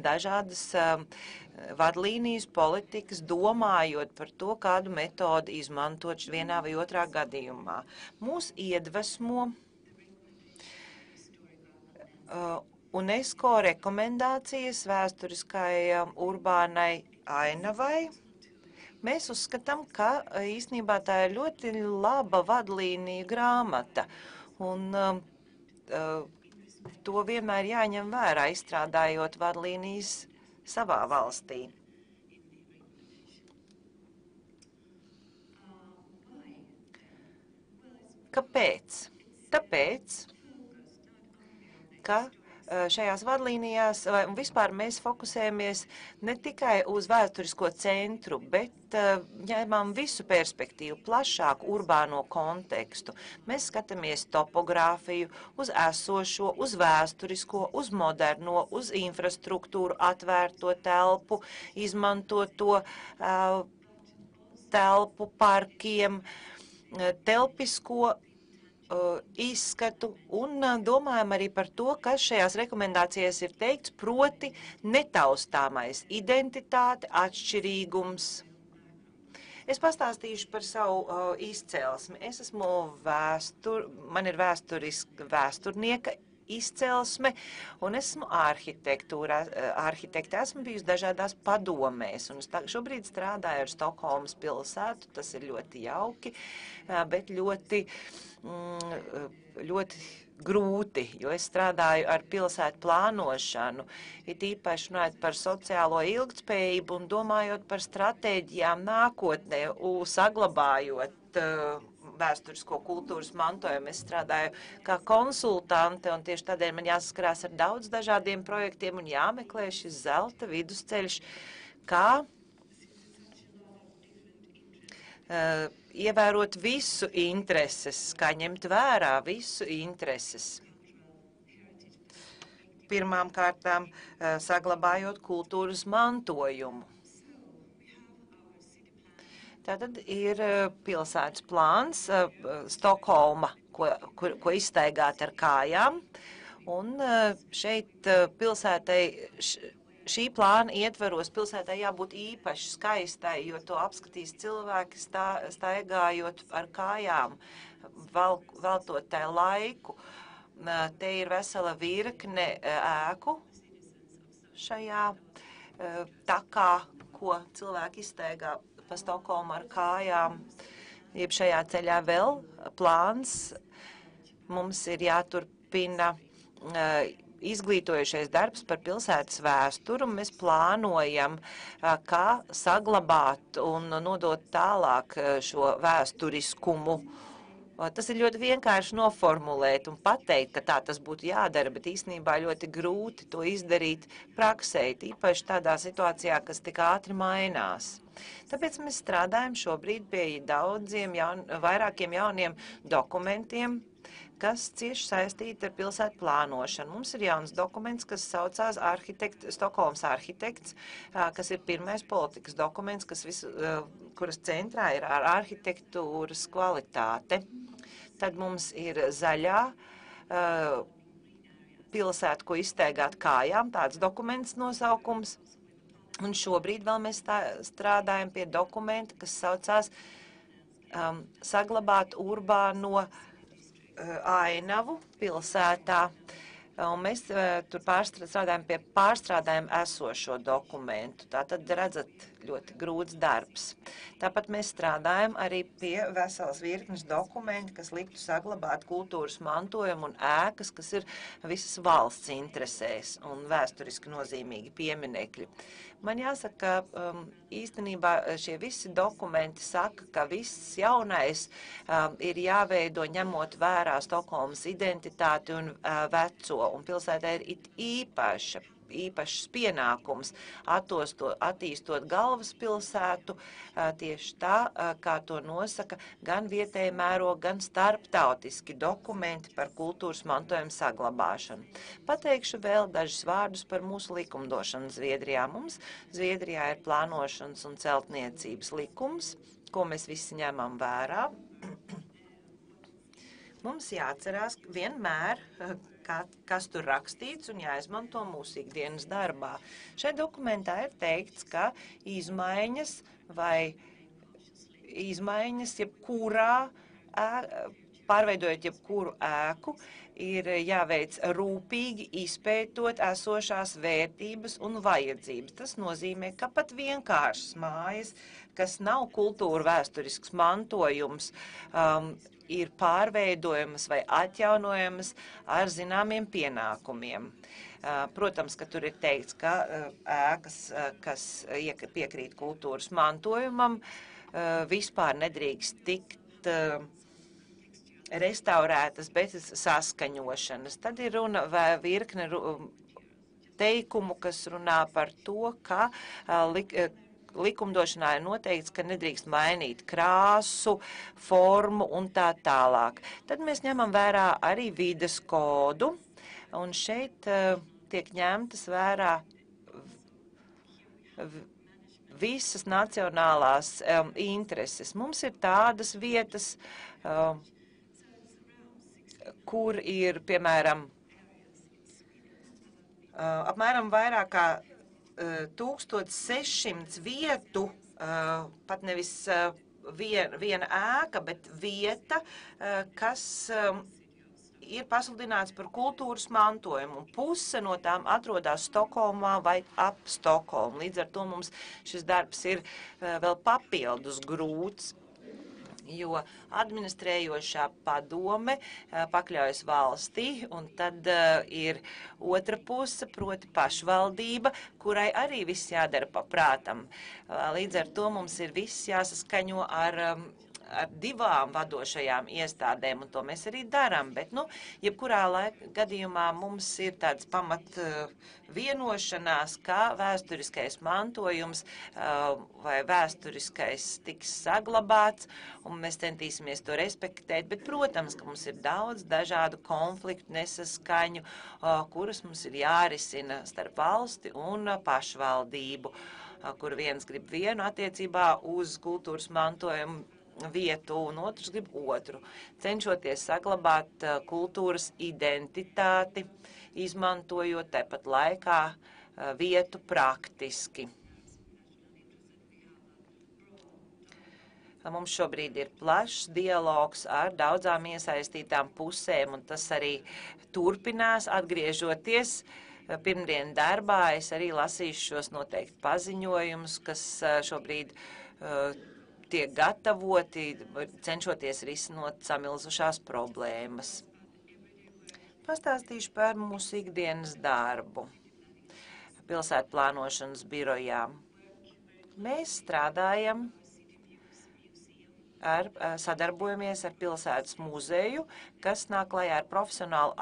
dažādas vadlīnijas politikas, domājot par to, kādu metodu izmantot vienā vai otrā gadījumā. Mūs iedvesmo UNESCO rekomendācijas vēsturiskai urbānai ainavai. Mēs uzskatām, ka īstenībā tā ir ļoti laba vadlīnija grāmata, un to vienmēr jāņem vērā, izstrādājot vadlīnijas savā valstī. Kāpēc? Tāpēc, ka šajās vadlīnijās, un vispār mēs fokusējamies ne tikai uz vēsturisko centru, bet ņemam visu perspektīvu, plašāku urbāno kontekstu. Mēs skatāmies topogrāfiju, uz esošo, uz vēsturisko, uz moderno, uz infrastruktūru, atvērto telpu, izmantoto telpu parkiem, telpisko izskatu un domājam arī par to, kas šajās rekomendācijās ir teikts, proti netaustāmais identitāte, atšķirīgums. Es pastāstīšu par savu izcelsmi. Es esmu man ir vēsturnieka izcelsme, un esmu arhitekte, esmu bijusi dažādās padomēs, un šobrīd strādāju ar Stokholmas pilsētu, tas ir ļoti jauki, bet ļoti grūti, jo es strādāju ar pilsētu plānošanu, it īpaši runājot par sociālo ilgtspējību un domājot par stratēģijām nākotnē, saglabājot vēsturisko kultūras mantojumu. Es strādāju kā konsultante, un tieši tādēļ man jāsaskarās ar daudz dažādiem projektiem un jāmeklē šis zelta vidusceļš, kā ievērot visu intereses, kā ņemt vērā visu intereses. Pirmām kārtām saglabājot kultūras mantojumu. Tātad ir pilsētas plāns Stokholma, ko izstaigāt ar kājām, un šeit pilsētai šī plāna ietveros pilsētai jābūt īpaši skaistai, jo to apskatīs cilvēki staigājot ar kājām, veltot tai laiku. Te ir vesela virkne ēku šajā takā, ko cilvēki izstaigā pa Stokholmu ar kājām. Jeb šajā ceļā vēl plāns. Mums ir jāturpina izglītojušais darbs par pilsētas vēsturu. Mēs plānojam, kā saglabāt un nodot tālāk šo vēsturiskumu. Tas ir ļoti vienkārši noformulēt un pateikt, ka tā tas būtu jādara, bet īstenībā ļoti grūti to izdarīt praksē, īpaši tādā situācijā, kas tik ātri mainās. Tāpēc mēs strādājam šobrīd pie vairākiem jauniem dokumentiem, kas cieši saistīti ar pilsētu plānošanu. Mums ir jauns dokuments, kas saucās Stokholmas arhitekts, kas ir pirmais politikas dokuments, kuras centrā ir arhitektūras kvalitāte. Tad mums ir zaļā pilsēta, ko izstaigāt kājām, tāds dokuments nosaukums. Un šobrīd vēl mēs strādājam pie dokumenta, kas saucās saglabāt urbāno ainavu pilsētā. Un mēs tur strādājam pie pārstrādājumu esošo dokumentu. Tātad redzat, ļoti grūts darbs. Tāpat mēs strādājam arī pie veselas virknes dokumenti, kas liktu saglabāt kultūras mantojumu un ēkas, kas ir visas valsts interesēs un vēsturiski nozīmīgi pieminekļi. Man jāsaka, ka īstenībā šie visi dokumenti saka, ka viss jaunais ir jāveido ņemot vērā Stokholmas identitāti un veco, un pilsētā ir īpašs pienākums attīstot galvaspilsētu tieši tā, kā to nosaka gan vietēji mērogi, gan starptautiski dokumenti par kultūras mantojumu saglabāšanu. Pateikšu vēl dažus vārdus par mūsu likumdošanu Zviedrijā. Mums Zviedrijā ir plānošanas un celtniecības likums, ko mēs visi ņemam vērā. Mums jāatcerās vienmēr, kas tur rakstīts un jāizmanto mūsu ikdienas darbā. Šai dokumentā ir teikts, ka izmaiņas jebkurā, pārveidojot jebkuru ēku, ir jāveic rūpīgi izpētot esošās vērtības un vajadzības. Tas nozīmē, ka pat vienkāršas mājas, kas nav kultūra vēsturisks mantojums, ir pārveidojamas vai atjaunojamas ar zināmiem pienākumiem. Protams, ka tur ir teikts, ka ēkas, kas piekrīt kultūras mantojumam, vispār nedrīkst tikt restaurētas bez saskaņošanas. Tad ir runa vai virkne teikumu, kas runā par to, ka likumdošanā ir noteikts, ka nedrīkst mainīt krāsu, formu un tā tālāk. Tad mēs ņemam vērā arī vides kodu, un šeit tiek ņemtas vērā visas nacionālās intereses. Mums ir tādas vietas, kur ir, piemēram, apmēram vairāk kā 1600 vietu, pat nevis viena ēka, bet vieta, kas ir pasludināts par kultūras mantojumu, un puse no tām atrodas Stokholmā vai ap Stokholmu. Līdz ar to mums šis darbs ir vēl papildus grūts, jo administrējošā padome pakļaujas valstī, un tad ir otra puse, proti pašvaldība, kurai arī viss jādara pa prātam. Līdz ar to mums ir viss jāsaskaņo ar divām vadošajām iestādēm, un to mēs arī darām, bet, jebkurā gadījumā mums ir tāds pamat vienošanās, ka vēsturiskais mantojums vai vēsturiskais tiks saglabāts, un mēs centīsimies to respektēt, bet, protams, ka mums ir daudz dažādu konfliktu, nesaskaņu, kurus mums ir jārisina starp valsti un pašvaldību, kur viens grib vienu attiecībā uz kultūras mantojumu vietu, un otrs grib otru, cenšoties saglabāt kultūras identitāti, izmantojot tāpat laikā vietu praktiski. Mums šobrīd ir plašs dialogs ar daudzām iesaistītām pusēm, un tas arī turpinās, atgriežoties pirmdien darbā. Es arī lasīšu šos noteikti paziņojumus, kas šobrīd tiek gatavoti, cenšoties risinot samilzušās problēmas. Pastāstīšu par mūsu ikdienas darbu pilsētu plānošanas birojā. Mēs strādājam, sadarbojamies ar pilsētas muzeju, kas nāk klajā ar profesionālu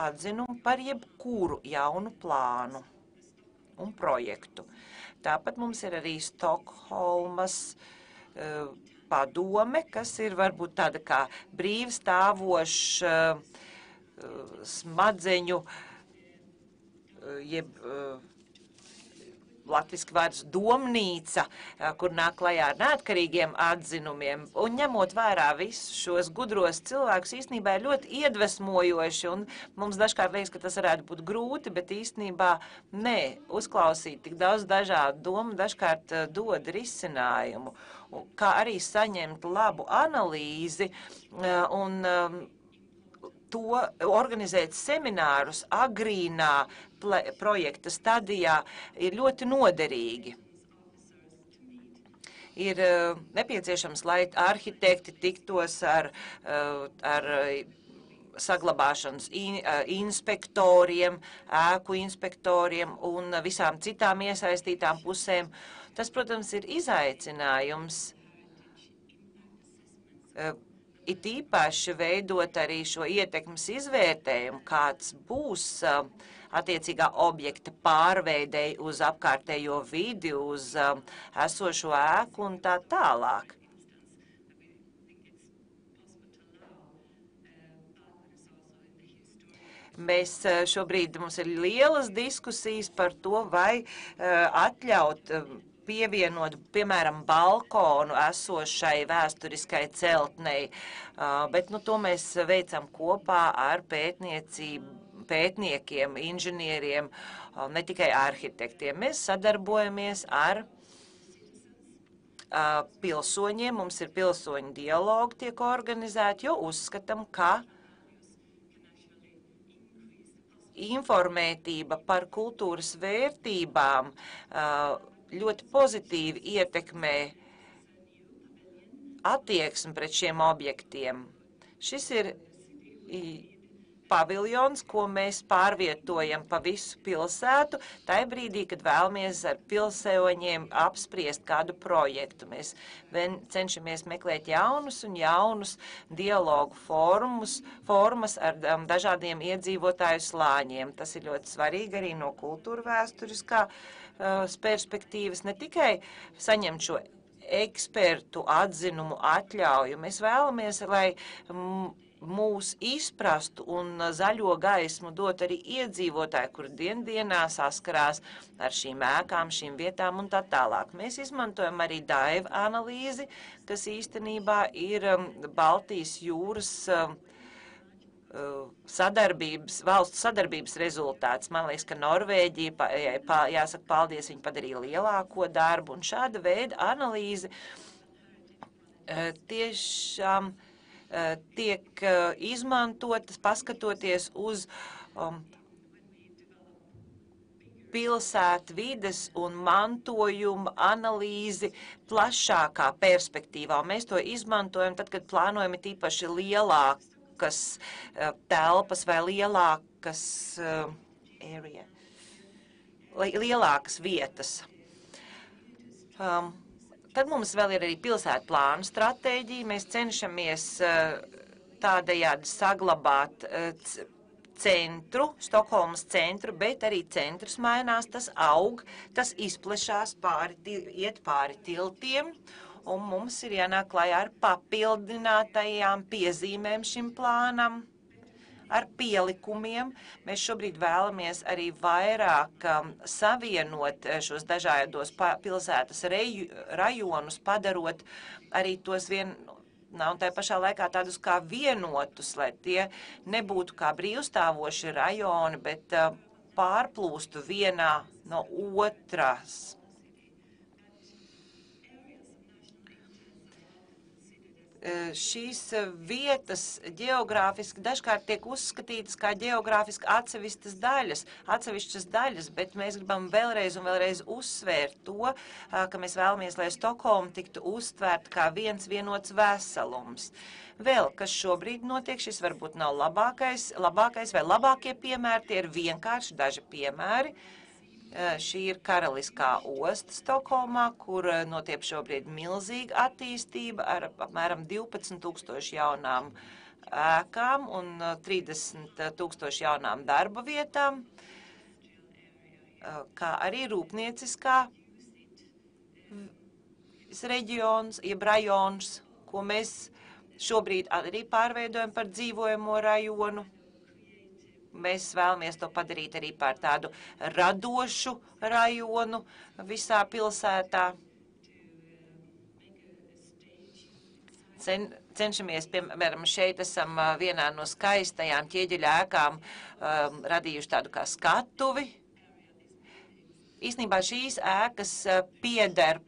atzinumu par jebkuru jaunu plānu un projektu. Tāpat mums ir arī Stokholmas padome, kas ir varbūt tāda kā brīvstāvošs smadzeņu, jeb latviski vārds domnīca, kur nāk klajā ar neatkarīgiem atzinumiem, un ņemot vērā visus šos gudros cilvēkus, īstenībā ir ļoti iedvesmojoši, un mums dažkārt liekas, ka tas varētu būt grūti, bet īstenībā nē, uzklausīt tik daudz dažādu domu dažkārt dod risinājumu, kā arī saņemt labu analīzi un to organizēt seminārus agrīnā projekta stadijā ir ļoti noderīgi. Ir nepieciešams, lai arhitekti tiktos ar saglabāšanas inspektoriem, ēku inspektoriem un visām citām iesaistītām pusēm. Tas, protams, ir izaicinājums. It īpaši veidot arī šo ietekmes izvērtējumu, kāds būs attiecīgā objekta pārveidei uz apkārtējo vidi, uz esošo ēku un tā tālāk. Mums ir lielas diskusijas par to, vai atļaut pievienot, piemēram, balkonu esošai vēsturiskai celtnei, bet to mēs veicam kopā ar pētniekiem, inženieriem, ne tikai arhitektiem. Mēs sadarbojamies ar pilsoņiem, mums ir pilsoņu dialogi tiek organizēti, jo uzskatām, ka informētība par kultūras vērtībām ļoti pozitīvi ietekmē attieksmi pret šiem objektiem. Šis ir paviljons, ko mēs pārvietojam pa visu pilsētu, tai brīdī, kad vēlamies ar pilsoņiem apspriest kādu projektu. Mēs cenšamies meklēt jaunus un jaunus dialogu formas ar dažādiem iedzīvotāju slāņiem. Tas ir ļoti svarīgi arī no kultūra vēsturiskā perspektīvas, ne tikai saņemt šo ekspertu atzinumu atļauju. Mēs vēlamies, lai mūs izprastu un zaļo gaismu dot arī iedzīvotāji, kur dienā saskarās ar šīm ēkām, šīm vietām un tā tālāk. Mēs izmantojam arī daiva analīzi, kas īstenībā ir Baltijas jūras valstu sadarbības rezultāts. Man liekas, ka Norvēģija, jāsaka paldies, viņi padarīja lielāko darbu, un šāda veida analīze tiešām tiek izmantotas, paskatoties uz pilsētvides un mantojuma analīzi plašākā perspektīvā. Mēs to izmantojam tad, kad plānojam tīpaši lielākas telpas vai lielākas lielākas vietas. Tad mums vēl ir arī pilsētu plānu stratēģija. Mēs cenšamies tādējādi saglabāt centru, Stokholmas centru, bet arī centrs mainās, tas aug, tas izplešās iet pāri tiltiem, un mums ir jānāk klajā ar papildinātajām piezīmēm šim plānam, ar pielikumiem. Mēs šobrīd vēlamies arī vairāk savienot šos dažādos pilsētas rajonus, padarot arī tos un tā pašā laikā tādus kā vienotus, lai tie nebūtu kā brīvstāvoši rajoni, bet pārplūstu vienā no otras. Šīs vietas ģeogrāfiski dažkārt tiek uzskatītas kā ģeogrāfiski atsevišķas daļas, bet mēs gribam vēlreiz un vēlreiz uzsvērt to, ka mēs vēlamies, lai Stokholma tiktu uztvērta kā viens vienots veselums. Vēl, kas šobrīd notiek, šis varbūt nav labākais vai labākie piemēri, tie ir vienkārši daži piemēri. Šī ir Karaliskā osta Stokholmā, kur notiek šobrīd milzīga attīstība ar apmēram 12,000 jaunām ēkām un 30,000 jaunām darba vietām, kā arī rūpnieciskā reģions, jeb rajons, ko mēs šobrīd arī pārveidojam par dzīvojamo rajonu. Mēs vēlamies to padarīt arī par tādu radošu rajonu visā pilsētā. Cenšamies, piemēram, šeit esam vienā no skaistajām ķieģeļa ēkām radījuši tādu kā skatuvi. Īstenībā šīs ēkas pieder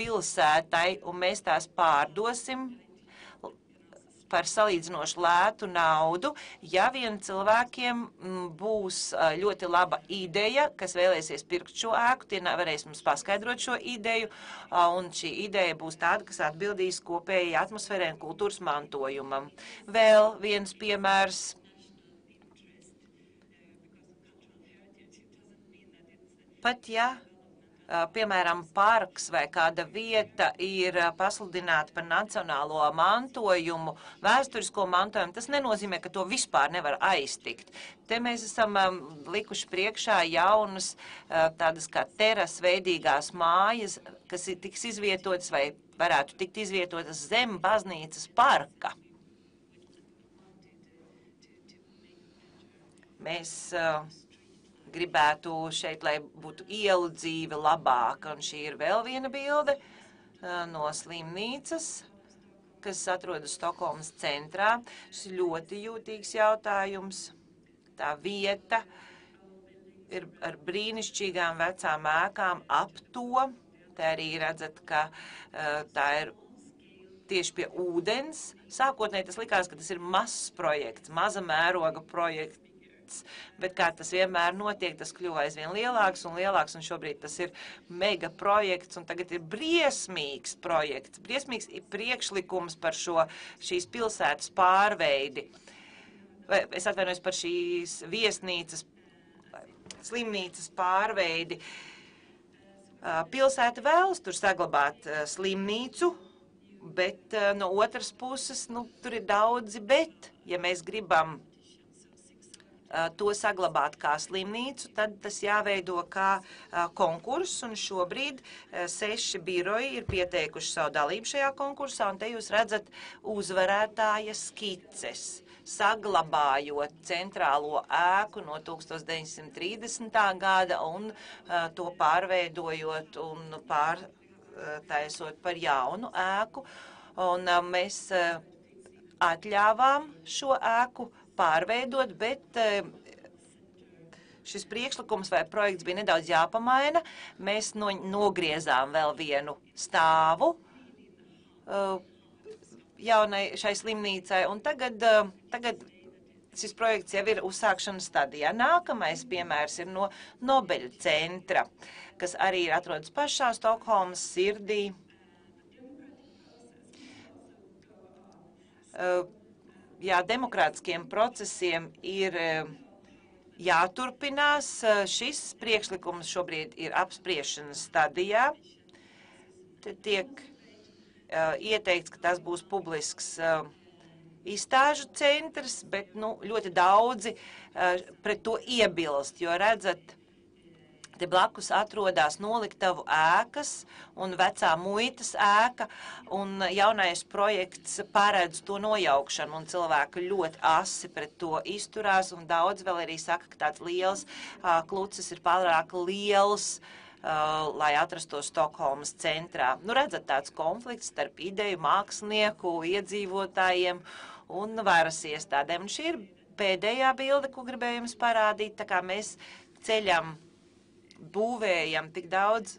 pilsētai, un mēs tās pārdosim par salīdzinoši lētu naudu, ja vien cilvēkiem būs ļoti laba ideja, kas vēlēsies pirkt šo ēku, tie varēs mums paskaidrot šo ideju, un šī ideja būs tāda, kas atbildīs kopējai atmosfērai un kultūras mantojumam. Vēl viens piemērs. Pat ja piemēram, parks vai kāda vieta ir pasludināta par nacionālo mantojumu, vēsturisko mantojumu, tas nenozīmē, ka to vispār nevar aiztikt. Te mēs esam likuši priekšā jaunas tādas kā terasveidīgās mājas, kas tiks izvietotas vai varētu tikt izvietotas zem baznīcas parka. Mēs gribētu šeit, lai būtu ielu dzīve labāka, un šī ir vēl viena bilde no slimnīcas, kas atrodas Stokholmas centrā. Šis ir ļoti jūtīgs jautājums. Tā vieta ir ar brīnišķīgām vecām ēkām ap to. Te arī redzat, ka tā ir tieši pie ūdens. Sākotnēji tas likās, ka tas ir mazs projekts, maza mēroga projekts. Bet kā tas vienmēr notiek, tas kļuva aizvien lielāks, un šobrīd tas ir mega projekts, un tagad ir briesmīgs projekts, briesmīgs priekšlikums par šīs pilsētas pārveidi. Es atvainojos par šīs viesnīcas, slimnīcas pārveidi. Pilsēta vēlas tur saglabāt slimnīcu, bet no otras puses, tur ir daudzi bet, ja mēs gribam to saglabāt kā slimnīcu, tad tas jāveido kā konkurss, un šobrīd 6 biroji ir pieteikuši savu dalību šajā konkursā, un te jūs redzat uzvarētāja skices, saglabājot centrālo ēku no 1930. gada un to pārveidojot un pārtaisot par jaunu ēku, un mēs atļāvām šo ēku pārveidot, bet šis priekšlikums vai projekts bija nedaudz jāpamaina. Mēs nogriezām vēl vienu stāvu, šai slimnīcai, un tagad šis projekts jau ir uzsākšanas stadijā. Nākamais piemērs ir no Nobeļa centra, kas arī atrodas pašā Stokholmas sirdī. Jā, demokrātiskiem procesiem ir jāturpinās. Šis priekšlikums šobrīd ir apspriešanas stadijā. Te tiek ieteikts, ka tas būs publisks izstāžu centrs, bet ļoti daudzi pret to iebilst, jo redzat, te blakus atrodas noliktavu ēkas un vecā muitas ēka, un jaunais projekts paredz to nojaukšanu, un cilvēki ļoti asi pret to izturās, un daudz vēl arī saka, ka tāds liels klucis ir pārāk liels, lai atrastos Stokholmas centrā. Redzat, tāds konflikts starp ideju, mākslinieku, iedzīvotājiem un varas iestādēm. Un šī ir pēdējā bilde, ko gribēju jums parādīt, tā kā mēs ceļam, būvējam tik daudz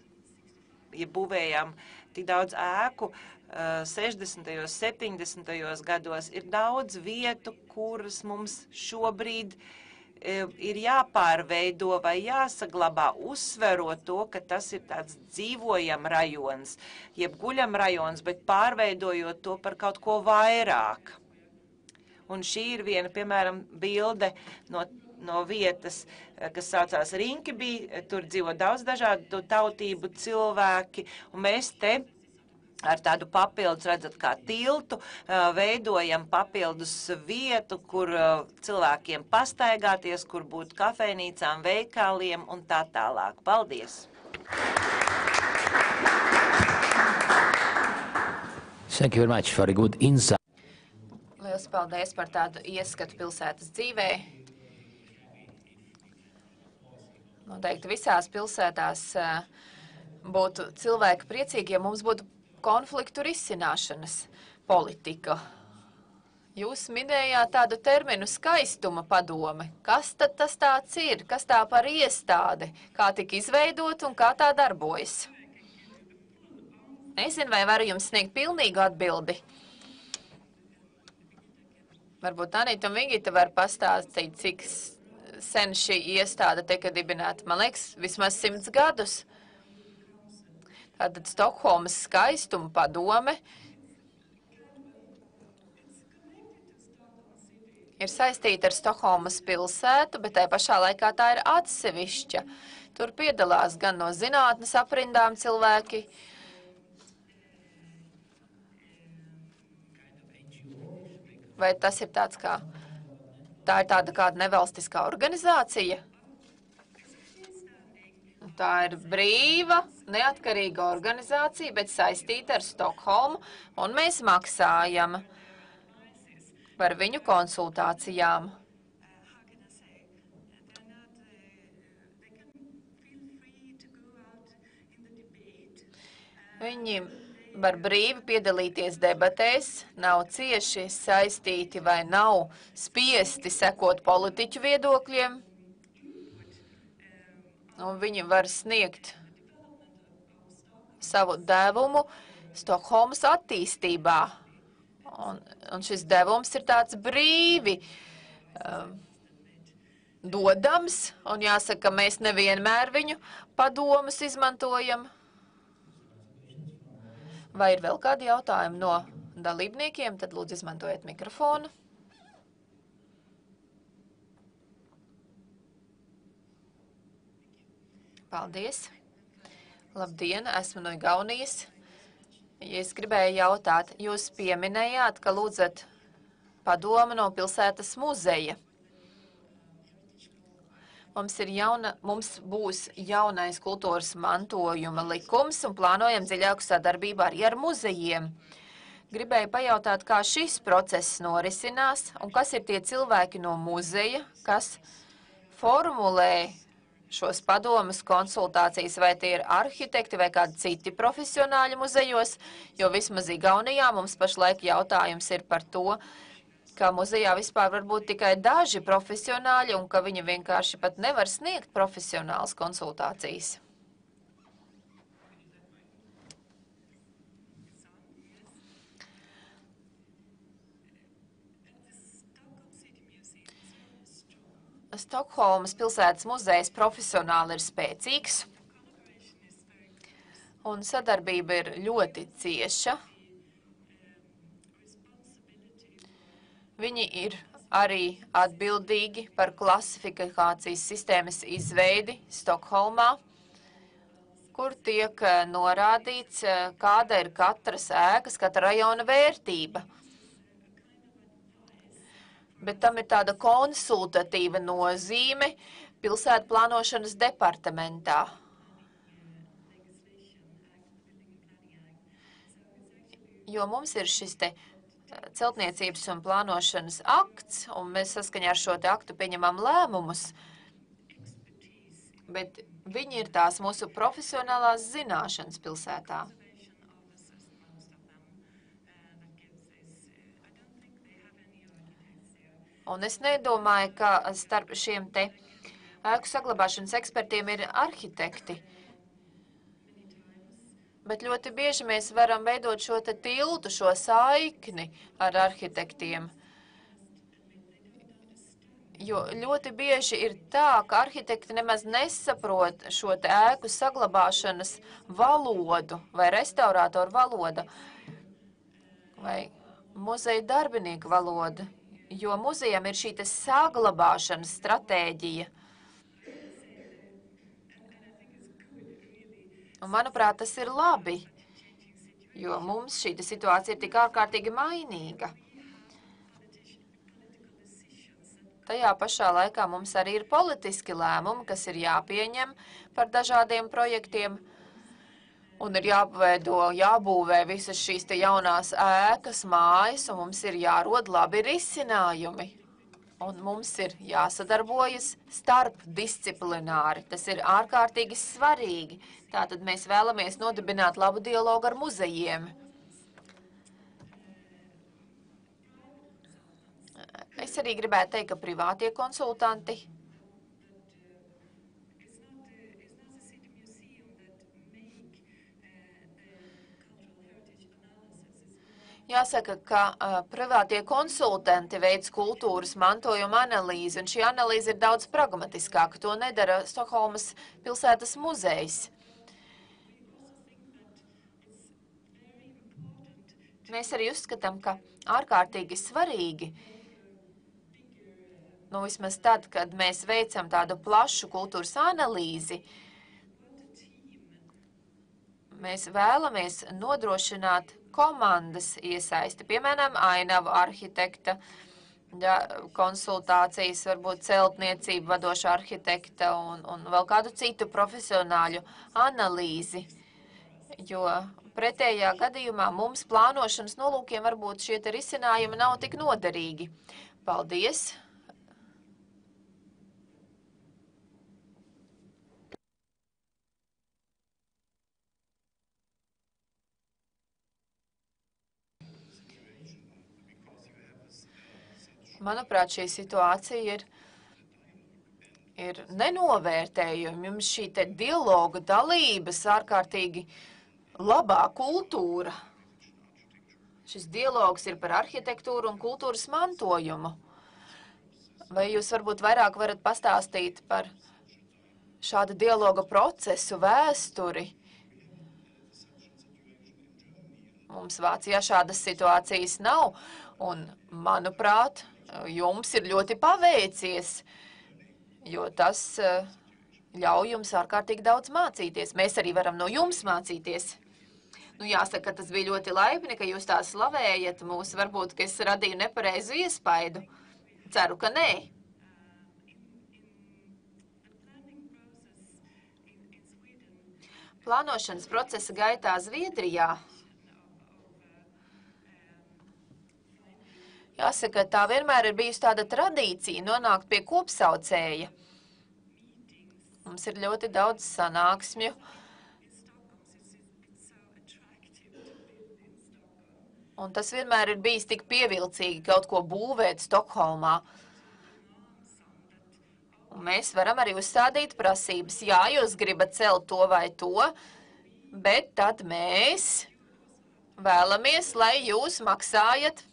ēku 60. 70. gados, ir daudz vietu, kuras mums šobrīd ir jāpārveido vai jāsaglabā, uzsverot to, ka tas ir tāds dzīvojam rajons, jeb guļam rajons, bet pārveidojot to par kaut ko vairāk. Un šī ir viena, piemēram, bilde no vietas, kas saucās Rinkeby. Tur dzīvo daudz dažādu tautību cilvēki, un mēs te ar tādu papildus, redzat, kā tiltu, veidojam papildus vietu, kur cilvēkiem pastaigāties, kur būt kafejnīcām, veikaliem un tā tālāk. Paldies! Thank you very much for a good insight. Liels paldies par tādu ieskatu pilsētas dzīvē. Noteikti visās pilsētās būtu cilvēki priecīgi, ja mums būtu konfliktu risināšanas politika. Jūs minējāt tādu terminu skaistuma padome. Kas tad tas tāds ir? Kas tā par iestādi? Kā tika izveidot un kā tā darbojas? Nezinu, vai varu jums sniegt pilnīgu atbildi. Varbūt Anita un Vigita var pastāstīt, cik sen šī iestāde tika dibināta. Man liekas, vismaz 100 gadus. Tātad Stokholmas skaistuma padome ir saistīta ar Stokholmas pilsētu, bet tai pašā laikā tā ir atsevišķa. Tur piedalās gan no zinātnes aprindām cilvēki, vai tas ir tāds kā, tā ir tāda kāda nevalstiskā organizācija? Tā ir brīva, neatkarīga organizācija, bet saistīta ar Stokholmu, un mēs maksājam par viņu konsultācijām. Viņi var brīvi piedalīties debatēs, nav cieši saistīti vai nav spiesti sekot politiķu viedokļiem, un viņi var sniegt savu devumu Stokholmas attīstībā. Un šis devums ir tāds brīvi dodams, un jāsaka, mēs nevienmēr viņu padomus izmantojam. Vai ir vēl kādi jautājumi no dalībniekiem? Tad lūdzu izmantojiet mikrofonu. Paldies. Labdien, esmu no Igaunijas. Es gribēju jautāt, jūs pieminējāt, ka lūdzat padomu no pilsētas muzeja. Mums būs jaunais kultūras mantojuma likums un plānojam dziļāku sadarbību arī ar muzejiem. Gribēju pajautāt, kā šis process norisinās un kas ir tie cilvēki no muzeja, kas formulē šos padomus konsultācijas, vai tie ir arhitekti vai kādi citi profesionāļi muzejos, jo vismaz Igaunijā mums pašlaik jautājums ir par to, ka muzejā vispār var būt tikai daži profesionāļi un ka viņi vienkārši pat nevar sniegt profesionālas konsultācijas. Stokholmas pilsētas muzejs profesionāli ir spēcīgs, un sadarbība ir ļoti cieša. Viņi ir arī atbildīgi par klasifikācijas sistēmas izveidi Stokholmā, kur tiek norādīts, kāda ir katras ēkas, katra rajona vērtība. Bet tam ir tāda konsultatīva nozīme pilsētu plānošanas departamentā. Jo mums ir šis te celtniecības un plānošanas akts, un mēs saskaņā ar šo te aktu pieņemam lēmumus, bet viņi ir tās mūsu profesionālās zināšanas pilsētā. Un es nedomāju, ka starp šiem te ēku saglabāšanas ekspertiem ir arhitekti. Bet ļoti bieži mēs varam veidot šo te tiltu, šo saikni ar arhitektiem. Jo ļoti bieži ir tā, ka arhitekti nemaz nesaprot šo te ēku saglabāšanas valodu vai restaurātoru valodu vai muzeja darbinieku valodu. Jo muzejam ir šī saglabāšanas stratēģija. Un, manuprāt, tas ir labi, jo mums šī situācija ir tik ārkārtīgi mainīga. Tajā pašā laikā mums arī ir politiski lēmumi, kas ir jāpieņem par dažādiem projektiem, un ir jābūvē visas šīs te jaunās ēkas, mājas, un mums ir jārod labi risinājumi. Un mums ir jāsadarbojas starpdisciplināri. Tas ir ārkārtīgi svarīgi. Tātad mēs vēlamies nodibināt labu dialogu ar muzejiem. Es arī gribētu teikt, ka privātie konsultanti jāsaka, ka privātie konsultanti veids kultūras mantojuma analīzi, un šī analīze ir daudz pragmatiskāka. To nedara Stokholmas pilsētas muzejs. Mēs arī uzskatām, ka ārkārtīgi svarīgi, vismaz tad, kad mēs veicam tādu plašu kultūras analīzi, mēs vēlamies nodrošināt komandas iesaisti, piemēram, ainavu arhitekta, konsultācijas, varbūt celtniecība, vadoša arhitekta un vēl kādu citu profesionāļu analīzi, jo pretējā gadījumā mums plānošanas nolūkiem varbūt šie te risinājumi nav tik noderīgi. Paldies! Manuprāt, šī situācija ir nenovērtējuma. Jums šī te dialoga dalības ārkārtīgi labā kultūra. Šis dialogs ir par arhitektūru un kultūras mantojumu. Vai jūs varbūt vairāk varat pastāstīt par šāda dialoga procesu, vēsturi? Mums Vācijā šādas situācijas nav, un, manuprāt, jums ir ļoti paveicies, jo tas ļauj jums ārkārtīgi daudz mācīties. Mēs arī varam no jums mācīties. Jāsaka, ka tas bija ļoti laipni, ka jūs tā slavējat mūs. Varbūt, ka es radīju nepareizu iespaidu. Ceru, ka nē. Plānošanas procesa gaitā Zviedrijā jāsaka, tā vienmēr ir bijusi tāda tradīcija nonākt pie kopsaucēja. Mums ir ļoti daudz sanāksmju. Un tas vienmēr ir bijis tik pievilcīgi kaut ko būvēt Stokholmā. Un mēs varam arī uzstādīt prasības. Jā, jūs gribat celt to vai to, bet tad mēs vēlamies, lai jūs maksājat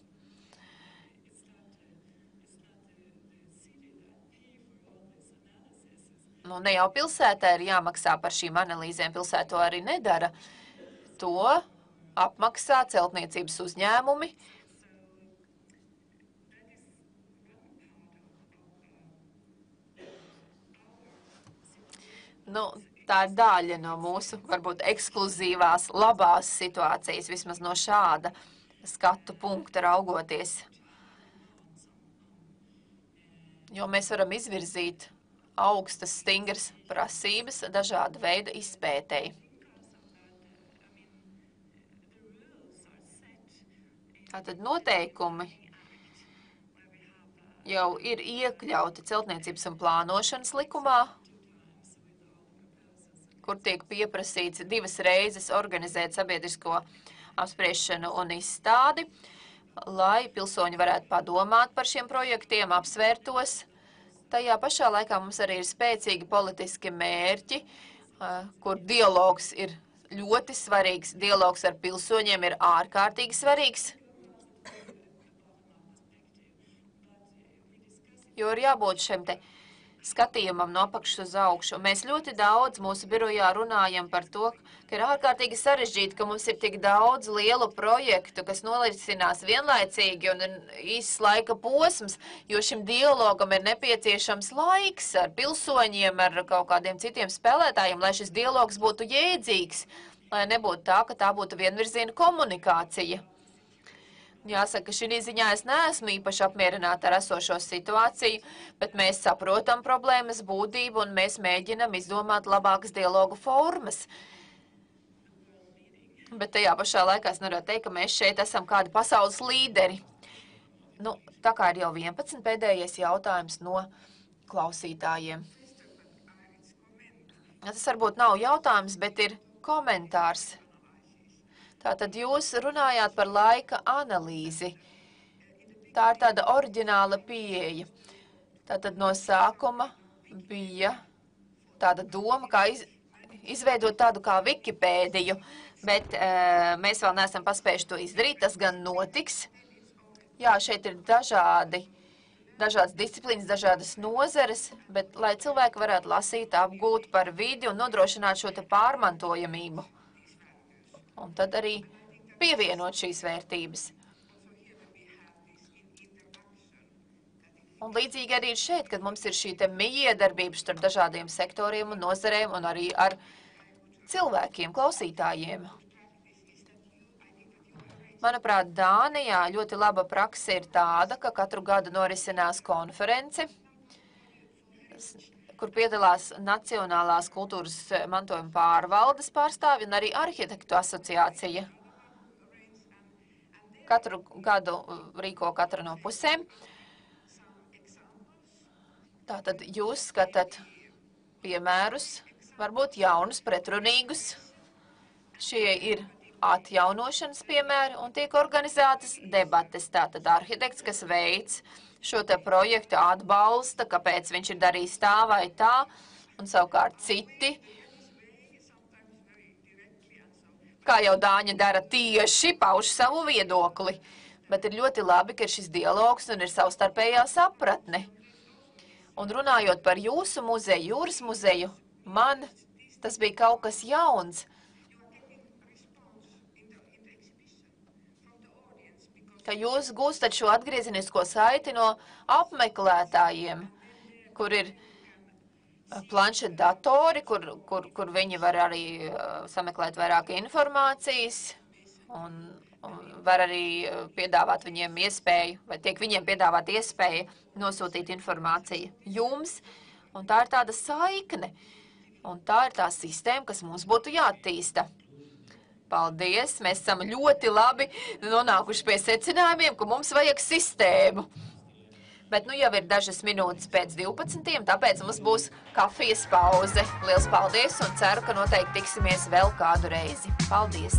Nu, ne jau pilsētā ir jāmaksā par šīm analīzēm, pilsēta to arī nedara. To apmaksā celtniecības uzņēmumi. Nu, tā ir daļa no mūsu, varbūt, ekskluzīvās, labās situācijas, vismaz no šāda skatu punkta raugoties. Jo mēs varam izvirzīt augstas, stingras prasības dažāda veida izpētēji. Tātad noteikumi jau ir iekļauti celtniecības un plānošanas likumā, kur tiek pieprasīts 2 reizes organizēt sabiedrisko apspriešanu un izstādi, lai pilsoņi varētu padomāt par šiem projektiem, apsvērtos. Tajā pašā laikā mums arī ir spēcīgi politiski mērķi, kur dialogs ir ļoti svarīgs. Dialogs ar pilsoņiem ir ārkārtīgi svarīgs, jo ir jābūt šiem te skatījumam no apakšas uz augšu. Mēs ļoti daudz mūsu birojā runājam par to, ka ir ārkārtīgi sarežģīti, ka mums ir tik daudz lielu projektu, kas nolicinās vienlaicīgi un īsts laika posms, jo šim dialogam ir nepieciešams laiks ar pilsoņiem, ar kaut kādiem citiem spēlētājiem, lai šis dialogs būtu jēdzīgs, lai nebūtu tā, ka tā būtu vienvirziena komunikācija. Jāsaka, šī ziņā es neesmu īpaši apmierināta ar esošo situāciju, bet mēs saprotam problēmas būtību un mēs mēģinam izdomāt labākas dialogu formas. Bet tajā pašā laikā es nevaru teikt, ka mēs šeit esam kādi pasaules līderi. Nu, tā kā ir jau 11 pēdējais jautājums no klausītājiem. Tas varbūt nav jautājums, bet ir komentārs. Tātad jūs runājāt par laika analīzi. Tā ir tāda oriģināla pieeja. Tātad no sākuma bija tāda doma, kā izveidot tādu kā Wikipēdiju, bet mēs vēl neesam paspējuši to izdarīt, tas gan notiks. Jā, šeit ir dažādas disciplīnas, dažādas nozeres, bet lai cilvēki varētu lasīt, apgūt par vidi un nodrošināt šo te pārmantojamību. Un tad arī pievienot šīs vērtības. Un līdzīgi arī ir šeit, kad mums ir šī te mijiedarbība starp dažādiem sektoriem un nozarēm un arī ar cilvēkiem, klausītājiem. Manuprāt, Dānijā ļoti laba prakse ir tāda, ka katru gadu norisinās konference, kur piedalās Nacionālās kultūras mantojuma pārvaldes pārstāvi un arī arhitektu asociācija. Katru gadu rīko katra no pusēm. Tātad jūs skatāt piemērus, varbūt jaunus, pretrunīgus. Šie ir atjaunošanas piemēri un tiek organizētas debates. Tātad arhitekts, kas veic šo te projektu atbalsta, kāpēc viņš ir darījis tā vai tā, un savukārt citi, kā jau Dāņi dara, tieši pauž savu viedokli. Bet ir ļoti labi, ka ir šis dialogs un ir savstarpējā sapratne. Un runājot par jūsu muzeju, jūras muzeju, man tas bija kaut kas jauns. Ka jūs gūstat šo atgriezenisko saiti no apmeklētājiem, kur ir planšetdatori, kur viņi var arī sameklēt vairāk informācijas un var arī piedāvāt viņiem iespēju, vai tiek viņiem piedāvāt iespēju nosūtīt informāciju jums, un tā ir tāda saikne, un tā ir tā sistēma, kas mums būtu jāattīsta. Paldies, mēs esam ļoti labi nonākuši pie secinājumiem, ka mums vajag sistēmu. Bet nu jau ir dažas minūtes pēc 12, tāpēc mums būs kafijas pauze. Liels paldies un ceru, ka noteikti tiksimies vēl kādu reizi. Paldies!